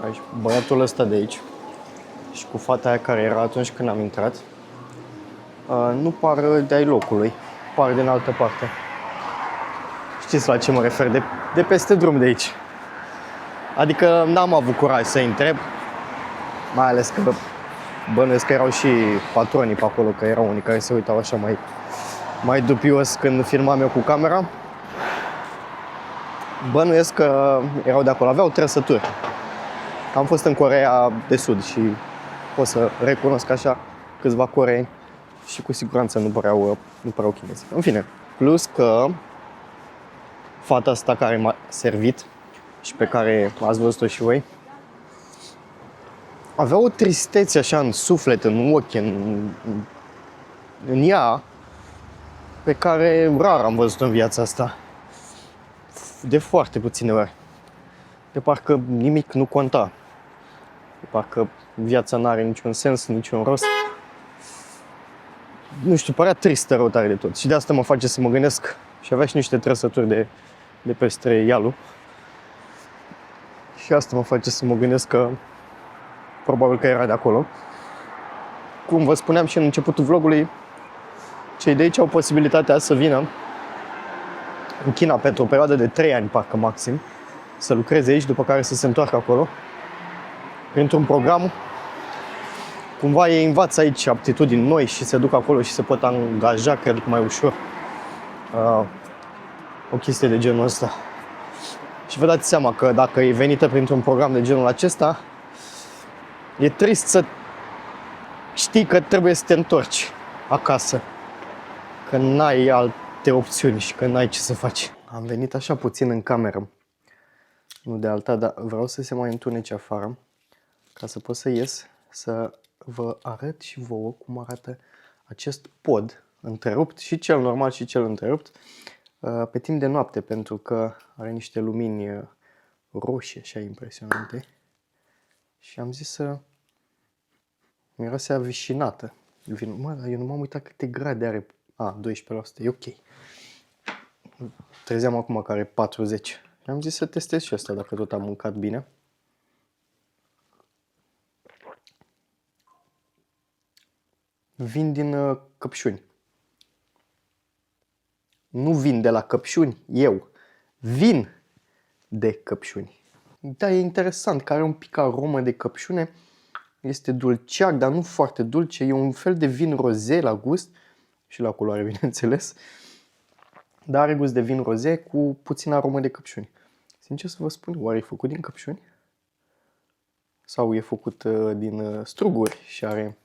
Aici, băiatul ăsta de aici și cu fata aia care era atunci când am intrat, nu par de-ai locului, par din altă parte. Știți la ce mă refer? De peste drum de aici. Adică n-am avut curaj să întreb, mai ales că bănuiesc că erau și patronii pe acolo, că erau unii care se uitau așa mai dubios când filmam eu cu camera. Bănuiesc că erau de acolo, aveau trăsături. Am fost în Coreea de Sud și pot să recunosc așa câțiva coreeni și cu siguranță nu păreau chinezi. În fine, plus că fata asta care m-a servit și pe care ați văzut-o și voi, avea o tristețe așa în suflet, în ochi, în ea, pe care rar am văzut în viața asta. De foarte puține ori. De parcă nimic nu conta. De parcă viața n-are niciun sens, niciun rost. Nu știu, părea tristă rău tare de tot. Și de asta mă face să mă gândesc. Și avea și niște trăsături de peste ialul. Și asta mă face să mă gândesc că probabil că era de acolo. Cum vă spuneam și în începutul vlogului, cei de aici au posibilitatea să vină în China pentru o perioadă de 3 ani, parcă maxim, să lucreze aici, după care să se întoarcă acolo. Printr-un program, cumva ei învață aici aptitudini noi și se duc acolo și se pot angaja, cred, mai ușor. O chestie de genul ăsta. Și vă dați seama că dacă e venită printr-un program de genul acesta, e trist să știi că trebuie să te întorci acasă, că n-ai alte opțiuni și că n-ai ce să faci. Am venit așa puțin în cameră, nu de alta, dar vreau să se mai întunece afară, ca să pot să ies, să vă arăt și vouă cum arată acest pod întrerupt, și cel normal și cel întrerupt, pe timp de noapte, pentru că are niște lumini roșii așa impresionante. Și am zis să mirosea vișinată. Eu nu m-am uitat câte grade are. 12%, e ok. Trezeam acum că are 40. Și am zis să testez și asta, dacă tot am mâncat bine. Vin din căpșuni. Nu vin de la căpșuni, eu. Vin de căpșuni. Da, e interesant, că are un pic aromă de căpșune. Este dulceac, dar nu foarte dulce. E un fel de vin roze la gust și la culoare, bineînțeles. Dar are gust de vin roze cu puțin aromă de căpșuni. Sincer să vă spun, oare e făcut din căpșuni? Sau e făcut din struguri și are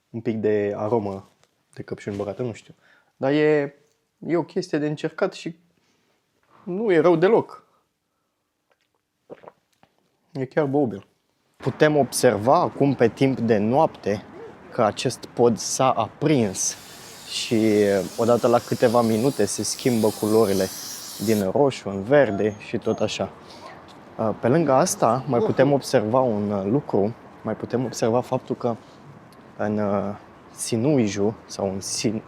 un pic de aromă de căpșuni băgată, nu știu. Dar e o chestie de încercat și nu e rău deloc. E chiar băubil. Putem observa acum pe timp de noapte că acest pod s-a aprins și odată la câteva minute se schimbă culorile din roșu în verde și tot așa. Pe lângă asta mai putem observa un lucru, mai putem observa faptul că în Sinuiju sau în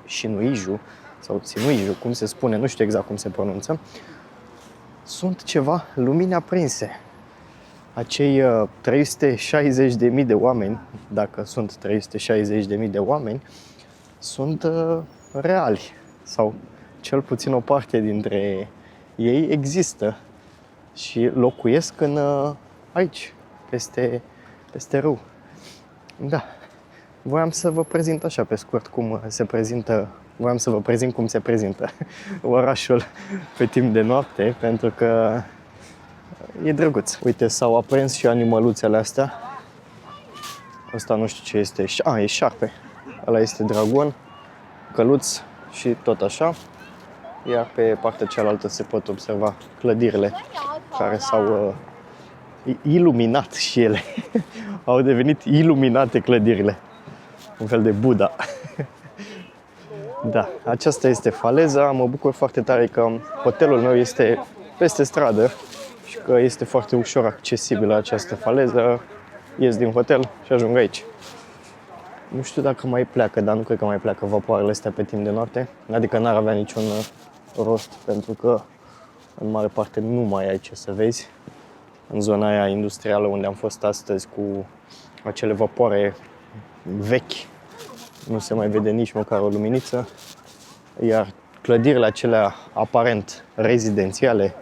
Sinuiju sau Sinuiju, cum se spune, nu știu exact cum se pronunță, sunt ceva lumini aprinse. Acei 360.000 de oameni, dacă sunt 360.000 de oameni, sunt reali sau cel puțin o parte dintre ei există și locuiesc aici, peste râu. Da, voiam să vă prezint așa pe scurt cum se prezintă, voiam să vă prezint cum se prezintă orașul pe timp de noapte, pentru că E drăguț. Uite, s-au aprins și animăluțele astea. Ăsta nu știu ce este. E șarpe. Ăla este dragon, căluț și tot așa. Iar pe partea cealaltă se pot observa clădirile care s-au iluminat și ele. Au devenit iluminate clădirile. Un fel de Buddha. Da, aceasta este faleza. Mă bucur foarte tare că hotelul meu este peste stradă și că este foarte ușor accesibilă această faleză. Ies din hotel și ajung aici. Nu știu dacă mai pleacă, dar nu cred că mai pleacă vapoarele astea pe timp de noapte. Adică n-ar avea niciun rost, pentru că în mare parte nu mai ai ce să vezi. În zona aia industrială unde am fost astăzi cu acele vapoare vechi, nu se mai vede nici măcar o luminiță. Iar clădirile acelea aparent rezidențiale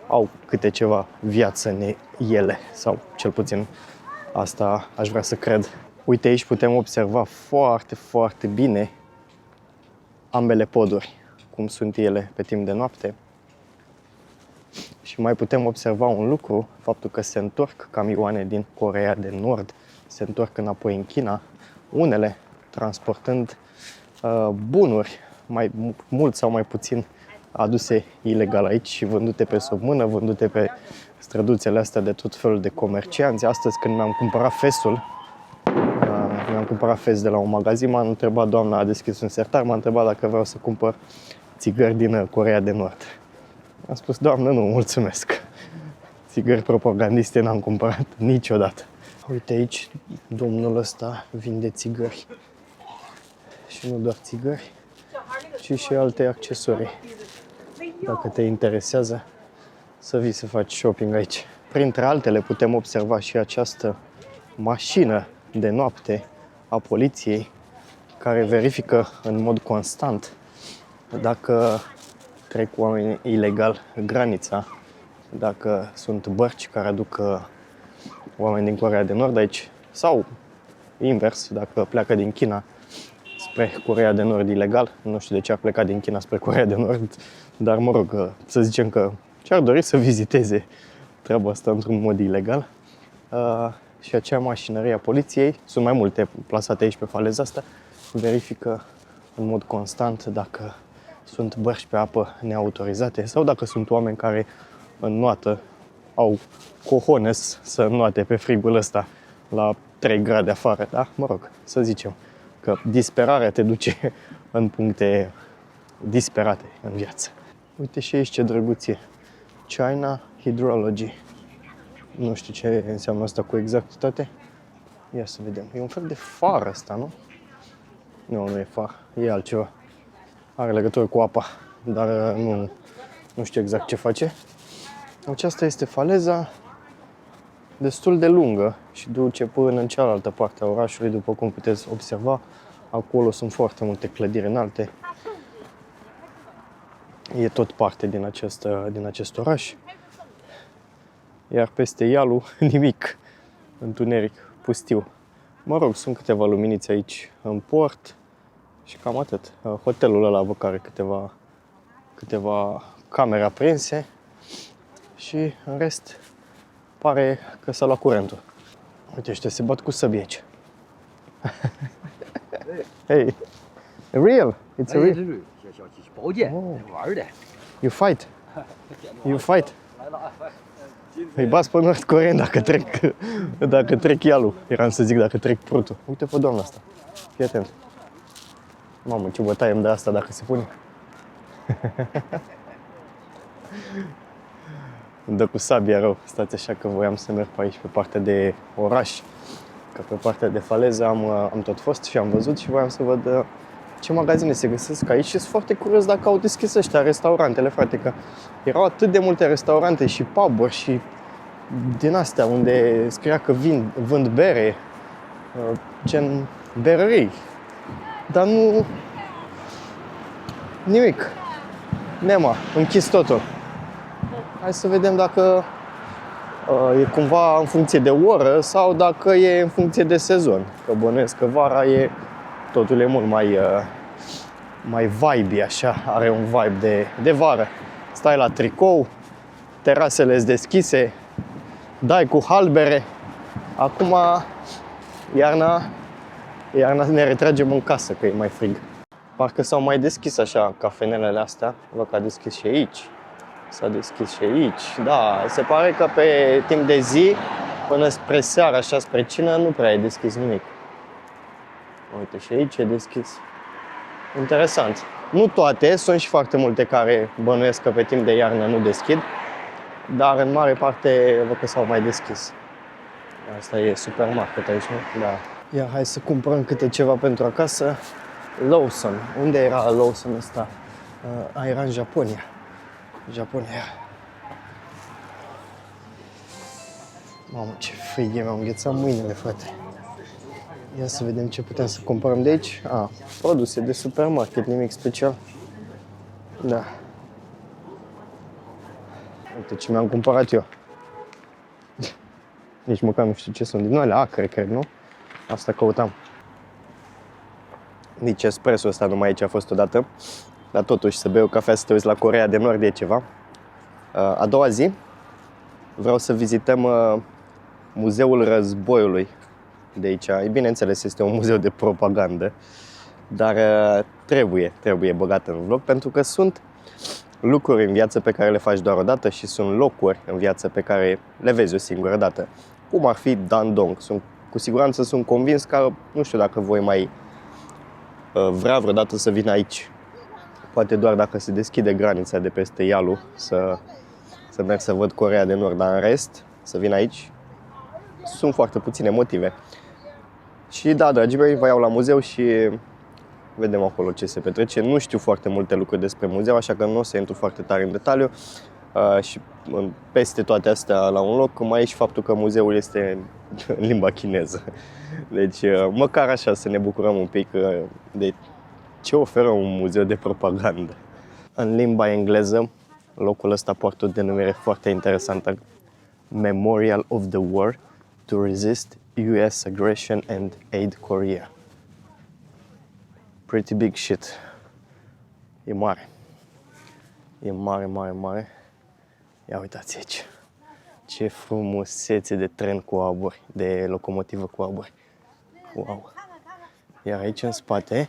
au câte ceva viață în ele, sau cel puțin asta aș vrea să cred. Uite, aici putem observa foarte, foarte bine ambele poduri, cum sunt ele pe timp de noapte. Și mai putem observa un lucru, faptul că se întorc camioane din Coreea de Nord, se întorc înapoi în China, unele transportând bunuri, mai mult sau mai puțin aduse ilegal aici și vândute pe sub mână, vândute pe străduțele astea de tot felul de comercianți. Astăzi, când mi-am cumpărat fes de la un magazin, m-a întrebat doamna, a deschis un sertar, m-a întrebat dacă vreau să cumpăr țigări din Coreea de Nord. Am spus, doamnă, nu, mulțumesc. Țigări propagandiste n-am cumpărat niciodată. Uite aici, domnul ăsta vinde țigări. Și nu doar țigări, ci și alte accesorii. Dacă te interesează, să vii să faci shopping aici. Printre altele putem observa și această mașină de noapte a poliției care verifică în mod constant dacă trec oameni ilegal granița, dacă sunt bărci care aduc oameni din Coreea de Nord aici sau invers, dacă pleacă din China spre Coreea de Nord ilegal. Nu știu de ce ar pleca din China spre Coreea de Nord, dar mă rog, să zicem că și-ar dori să viziteze treaba asta într-un mod ilegal. Și acea mașinărie a poliției, sunt mai multe plasate aici pe faleza asta, verifică în mod constant dacă sunt bărci pe apă neautorizate sau dacă sunt oameni care înnoată, au cojones să înnoate pe frigul ăsta la 3 grade afară, da? Mă rog, să zicem că disperarea te duce în puncte disperate în viață. Uite și aici ce drăguție. China Hydrology. Nu știu ce înseamnă asta cu exactitate. Ia să vedem. E un fel de far ăsta, nu? Nu e far. E altceva. Are legătură cu apa, dar nu știu exact ce face. Aceasta este faleza, destul de lungă și duce până în cealaltă parte a orașului, după cum puteți observa. Acolo sunt foarte multe clădiri înalte. E tot parte din acest oraș. Iar peste Yalu nimic, întuneric, pustiu. Mă rog, sunt câteva luminițe aici în port și cam atât. Hotelul ăla văd că are câteva camere aprinse și în rest pare că s-a luat curentul. Uite, ăștia se bat cu săbii aici. Hey, real? It's a real? You fight? You fight? Îi bați pe nord-coreeni dacă trec Yalu. Eram să zic dacă trec prutul. Uite pe doamna asta. Fii atent. Mamă, ce bătaie îmi dă asta dacă se pune. Îmi dă cu sabia rău. Stați așa că voiam să merg pe aici, pe partea de oraș. Că pe partea de faleză am tot fost și am văzut și voiam să văd ce magazine se găsesc aici și sunt foarte curios dacă au deschis ăștia restaurantele, frate, că erau atât de multe restaurante și pub-uri și din astea unde scria că vând bere, gen berării, dar nu nimic, închis totul. Hai să vedem dacă e cumva în funcție de oră sau dacă e în funcție de sezon, că bănuiesc că vara totul e mult mai vibe așa, are un vibe de vară. Stai la tricou, terasele sunt deschise, dai cu halbere. Acum, iarna ne retragem în casă, că e mai frig. Parcă s-au mai deschis așa cafenelele astea. Văd că a deschis și aici. S-a deschis și aici. Da, se pare că pe timp de zi, până spre seară, așa spre cină, nu prea e deschis nimic. Uite, și aici e deschis. Interesant. Nu toate, sunt și foarte multe care bănuiesc că pe timp de iarnă nu deschid, dar în mare parte văd că s-au mai deschis. Asta e supermarket aici, nu? Da. Ia, hai să cumpărăm câte ceva pentru acasă. Lawson. Unde era Lawson ăsta? Era în Japonia. Japonia. Mamă, ce frig e, m-am înghețat mâinile, frate. Ia să vedem ce putem să cumpărăm de aici. Produse de supermarket, nimic special. Da. Uite ce mi-am cumpărat eu. Nici măcar nu știu ce sunt din alea, acre, cred, nu? Asta căutam. Nici espresso ăsta numai aici a fost odată. Dar totuși, să bei o cafea, să te uiți la Coreea de Nord e ceva. A doua zi vreau să vizităm Muzeul Războiului de aici. Bineînțeles, este un muzeu de propagandă, dar trebuie băgat în vlog, pentru că sunt lucruri în viață pe care le faci doar o dată și sunt locuri în viață pe care le vezi o singură dată. Cum ar fi Dandong. Cu siguranță sunt convins că nu știu dacă voi mai vrea vreodată să vin aici. Poate doar dacă se deschide granița de peste Yalu să merg să văd Coreea de Nord, dar în rest, să vin aici, sunt foarte puține motive. Și da, dragii mei, vă iau la muzeu și vedem acolo ce se petrece. Nu știu foarte multe lucruri despre muzeu, așa că nu o să intru foarte tare în detaliu. Și peste toate astea, la un loc, mai e și faptul că muzeul este în limba chineză. Deci, măcar așa să ne bucurăm un pic de ce oferă un muzeu de propagandă. În limba engleză, locul ăsta poartă o denumire foarte interesantă. Memorial of the War to Resist US Aggression and Aid Korea. Pretty big shit. E mare. E mare, mare, mare. Ia uitați aici. Ce frumusețe de tren cu aburi, de locomotivă cu aburi. Wow. Iar aici în spate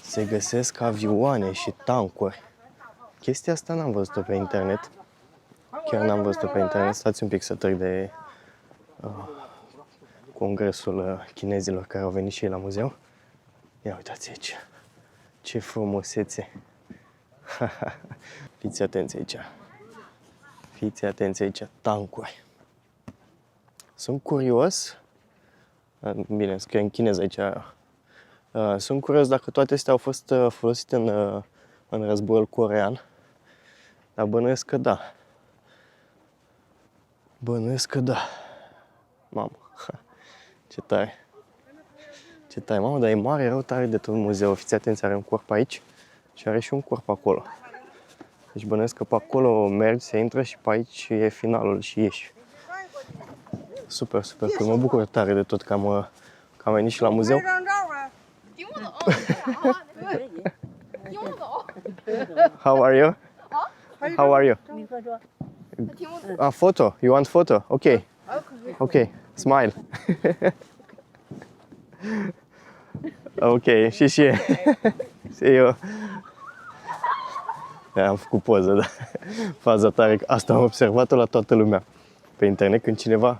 se găsesc avioane și tancuri. Chestia asta n-am văzut-o pe internet. Chiar n-am văzut-o pe internet. Stați un pic să trec de congresul chinezilor care au venit și ei la muzeu. Ia uitați aici. Ce frumusețe. Fiți atenți aici. Fiți atenți aici. Tancuri. Sunt curios. Bine, scrie în chineză aici. Sunt curios dacă toate astea au fost folosite în războiul corean. Dar bănuiesc că da. Bănuiesc că da. Mamă, ce tare. Ce tare, mamă, dar e mare, rău tare de tot muzeul. Fiți atenți, are un corp aici și are și un corp acolo. Deci bănuiesc că pe acolo mergi, se intră și pe aici e finalul și ieși. Super, super, că mă bucur tare de tot că am venit și la muzeu. How are you? How are you? Photo. You want photo? Okay. Okay. Smile. Okay. Și. See you. Am făcut poză, da. Faza tare. Asta am observat-o la toată lumea pe internet, când cineva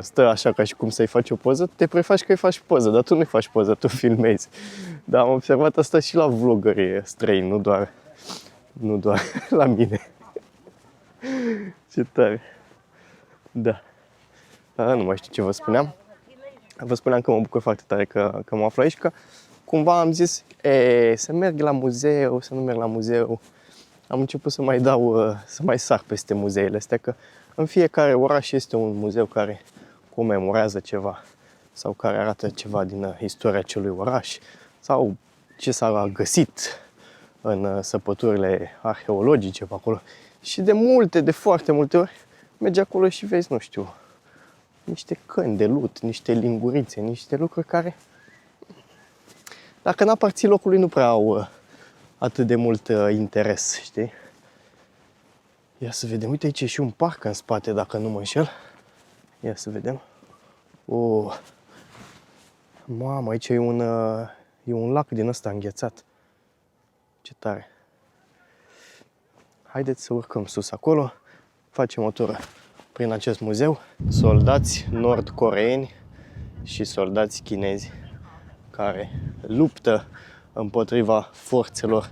stă așa ca și cum să-i faci o poză, te prefaci că îi faci poză, dar tu nu-i faci poză, tu filmezi. Dar am observat asta și la vloggerii străini, nu doar la mine. Ce tare. Da. Nu mai știu ce vă spuneam. Vă spuneam că mă bucur foarte tare că mă aflu aici, că cumva am zis să merg la muzeu, să nu merg la muzeu. Am început să mai sar peste muzeele astea, că în fiecare oraș este un muzeu care comemorează ceva sau care arată ceva din istoria acelui oraș sau ce s-a găsit în săpăturile arheologice pe acolo. Și de foarte multe ori mergi acolo și vezi, nu știu, niște căni de lut, niște lingurițe, niște lucruri care, dacă n-aparții locului, nu prea au atât de mult interes, știi? Ia să vedem, uite aici e și un parc în spate, dacă nu mă înșel. Ia să vedem. Oh. Mamă, aici e un lac din ăsta înghețat. Ce tare. Haideți să urcăm sus acolo, facem o tură prin acest muzeu. Soldați nord-coreeni și soldați chinezi care luptă împotriva forțelor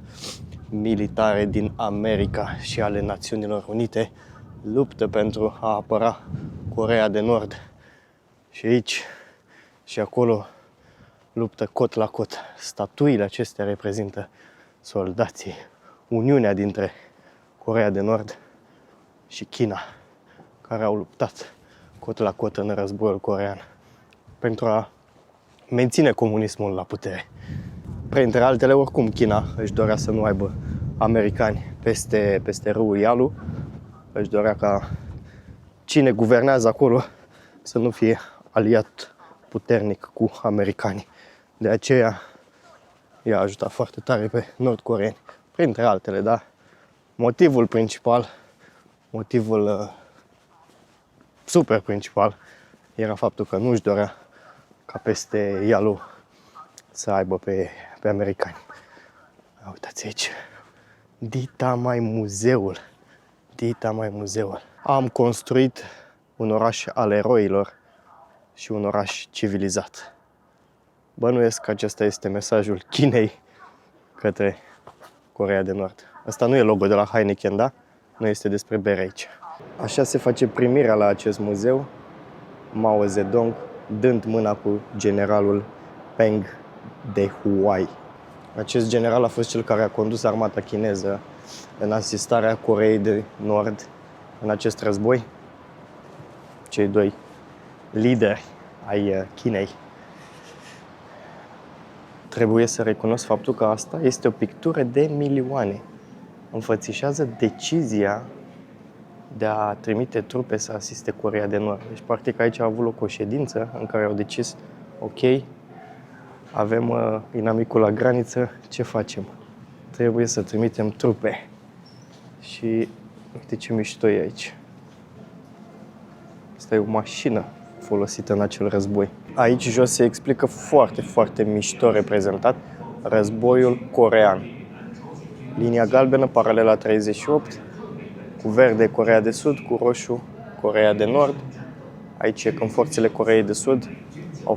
militare din America și ale Națiunilor Unite, luptă pentru a apăra Coreea de Nord. Și aici și acolo luptă cot la cot. Statuile acestea reprezintă soldații, uniunea dintre Coreea de Nord și China, care au luptat cot la cot în războiul coreean pentru a menține comunismul la putere. Printre altele, oricum, China își dorea să nu aibă americani peste râul Yalu. Își dorea ca cine guvernează acolo să nu fie aliat puternic cu americanii. De aceea i-a ajutat foarte tare pe nord-coreeni, printre altele, dar motivul principal, super principal, era faptul că nu își dorea ca peste Yalu să aibă pe americani. Uitați aici, Dita mai muzeul. Am construit un oraș al eroilor și un oraș civilizat. Bănuiesc că acesta este mesajul Chinei către Coreea de Nord. Asta nu e logo de la Heineken, da? Nu este despre bere aici. Așa se face primirea la acest muzeu. Mao Zedong dând mâna cu generalul Peng Dehuai. Acest general a fost cel care a condus armata chineză în asistarea Coreei de Nord în acest război. Cei doi lideri ai Chinei. Trebuie să recunosc faptul că asta este o pictură de milioane. Înfățișează decizia de a trimite trupe să asiste Coreea de Nord. Deci, practic, aici a avut loc o ședință în care au decis, ok, avem inamicul la graniță, ce facem? Trebuie să trimitem trupe. Și uite ce mișto e aici. Asta e o mașină folosită în acel război. Aici jos se explică foarte, foarte mișto reprezentat războiul coreean. Linia galbenă, paralela 38, cu verde Coreea de Sud, cu roșu Coreea de Nord. Aici e când forțele Coreei de Sud au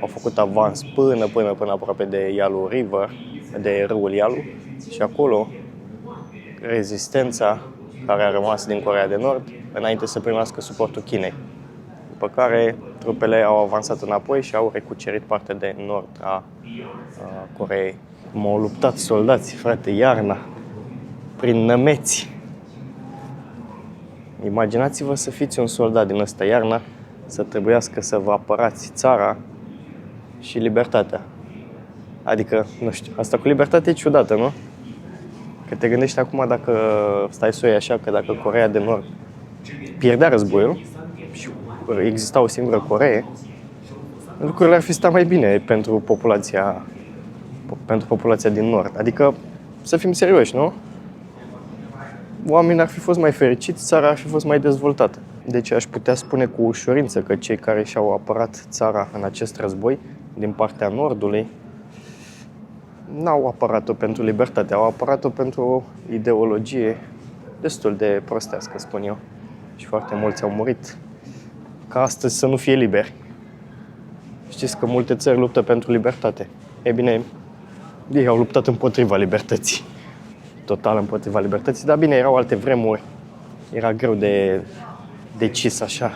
făcut avans până aproape de Yalu River, de râul Yalu, și acolo rezistența care a rămas din Coreea de Nord înainte să primească suportul Chinei. După care trupele au avansat înapoi și au recucerit partea de nord a Coreei. M-au luptat soldații, frate, iarna, prin nămeți. Imaginați-vă să fiți un soldat din ăsta iarna, să trebuiască să vă apărați țara și libertatea. Adică, nu știu, asta cu libertate e ciudată, nu? Că te gândești acum, dacă stai să o iei așa, că dacă Coreea de Nord pierdea războiul și exista o singură Coree, lucrurile ar fi stat mai bine pentru populația din Nord. Adică, să fim serioși, nu? Oamenii ar fi fost mai fericiți, țara ar fi fost mai dezvoltată. Deci aș putea spune cu ușurință că cei care și-au apărat țara în acest război, din partea Nordului, n-au apărat-o pentru libertate, au apărat-o pentru o ideologie destul de prostească, spun eu. Și foarte mulți au murit ca astăzi să nu fie liberi. Știți că multe țări luptă pentru libertate. Ei bine, ei au luptat împotriva libertății. Total împotriva libertății, dar bine, erau alte vremuri. Era greu de decis așa.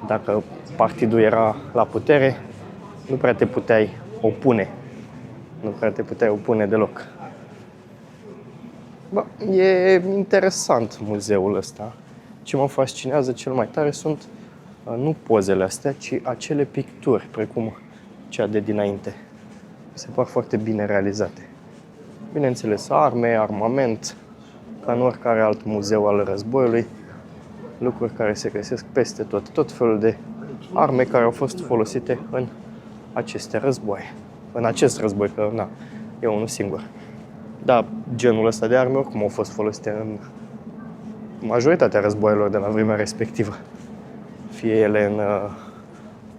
Dacă partidul era la putere, nu prea te puteai opune. Nu prea te puteai opune deloc. Bă, e interesant muzeul ăsta. Ce mă fascinează cel mai tare sunt nu pozele astea, ci acele picturi, precum cea de dinainte. Mi se par foarte bine realizate. Bineînțeles, arme, armament, ca în oricare alt muzeu al războiului, lucruri care se găsesc peste tot, tot felul de arme care au fost folosite în aceste războaie. În acest război, că na, e unul singur. Dar genul ăsta de arme oricum au fost folosite în majoritatea războaielor de la vremea respectivă. Fie ele în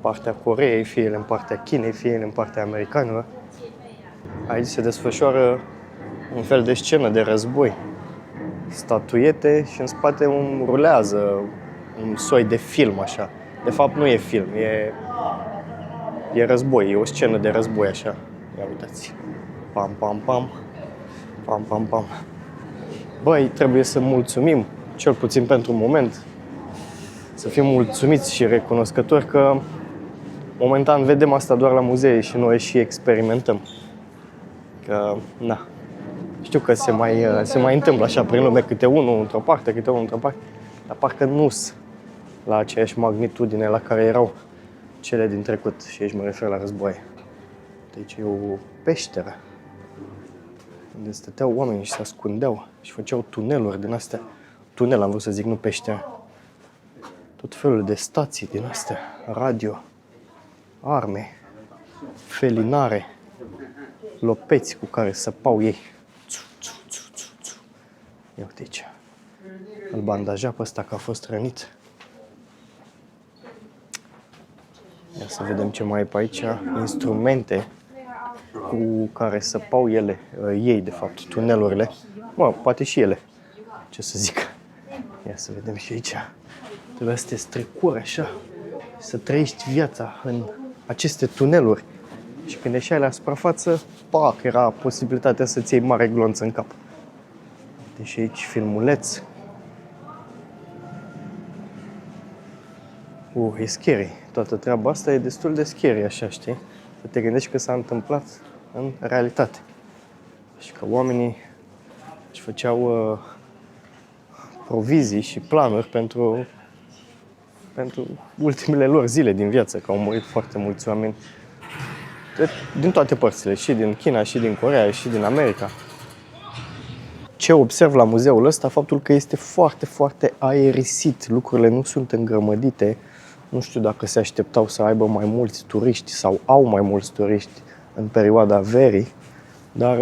partea Coreei, fie ele în partea Chinei, fie ele în partea americanilor. Aici se desfășoară un fel de scenă de război. Statuiete și în spate rulează un soi de film așa. De fapt nu e film, e război, e o scenă de război așa. Ia uitați. Pam, pam, pam. Pam, pam, pam. Băi, trebuie să mulțumim, cel puțin pentru moment, să fim mulțumiți și recunoscători că momentan vedem asta doar la muzee și noi și experimentăm. Că, na, știu că se mai întâmplă așa prin lume, câte unul într-o parte, câte unul într-o parte, dar parcă nu-s la aceeași magnitudine la care erau cele din trecut. Și aici mă refer la război. Deci e o peșteră unde stăteau oamenii și se ascundeau și făceau tuneluri din astea. Tunel am vrut să zic, nu peșteră. Tot felul de stații din astea, radio, arme, felinare, lopeți cu care săpau ei. Ia uite aici. Îl bandaja pe ăsta că a fost rănit. Ia să vedem ce mai e pe aici. Instrumente cu care săpau ei, de fapt, tunelurile. Mă, poate și ele. Ce să zic. Ia să vedem și aici. Trebuie să te strecuri așa, să trăiești viața în aceste tuneluri. Și când ieșai la suprafață, pac, era posibilitatea să-ți iei mare glonț în cap. Deci aici filmuleț. E scary. Toată treaba asta e destul de scary, așa, știi? Să te gândești că s-a întâmplat în realitate. Și că oamenii își făceau provizii și planuri pentru ultimele lor zile din viață, că au murit foarte mulți oameni din toate părțile, și din China, și din Coreea, și din America. Ce observ la muzeul ăsta, faptul că este foarte, foarte aerisit, lucrurile nu sunt îngrămădite. Nu știu dacă se așteptau să aibă mai mulți turiști sau au mai mulți turiști în perioada verii, dar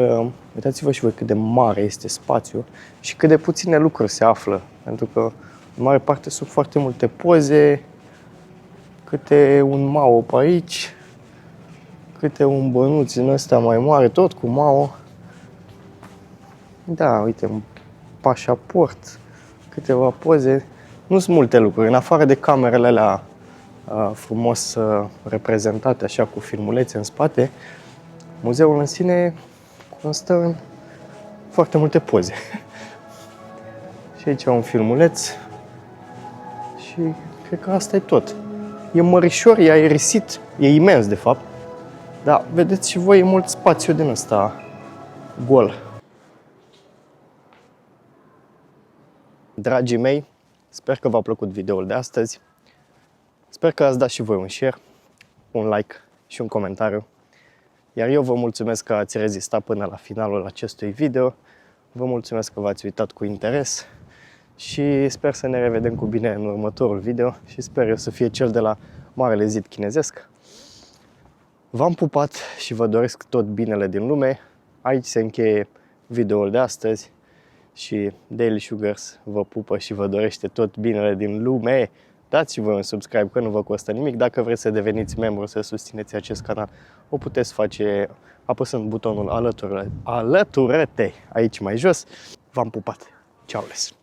uitați-vă și voi cât de mare este spațiul și cât de puține lucruri se află, pentru că în mare parte sunt foarte multe poze, câte un Mao pe aici, câte un bănuț în ăsta mai mare, tot cu Mao. Da, uite, un pașaport, câteva poze. Nu sunt multe lucruri, în afară de camerele alea frumos reprezentate așa cu filmulețe în spate, muzeul în sine constă în foarte multe poze. Și aici un filmuleț și cred că asta e tot. E mărișor, e aerisit, e imens de fapt, dar vedeți și voi, e mult spațiu din ăsta gol. Dragii mei, sper că v-a plăcut videoul de astăzi. Sper că ați dat și voi un share, un like și un comentariu. Iar eu vă mulțumesc că ați rezistat până la finalul acestui video. Vă mulțumesc că v-ați uitat cu interes și sper să ne revedem cu bine în următorul video și sper eu să fie cel de la Marele Zid Chinezesc. V-am pupat și vă doresc tot binele din lume. Aici se încheie videoul de astăzi și Daily Sugars vă pupă și vă dorește tot binele din lume. Dați și voi un subscribe, că nu vă costă nimic. Dacă vreți să deveniți membru, să susțineți acest canal, o puteți face apăsând butonul alătură-te aici mai jos. V-am pupat. Ceau les!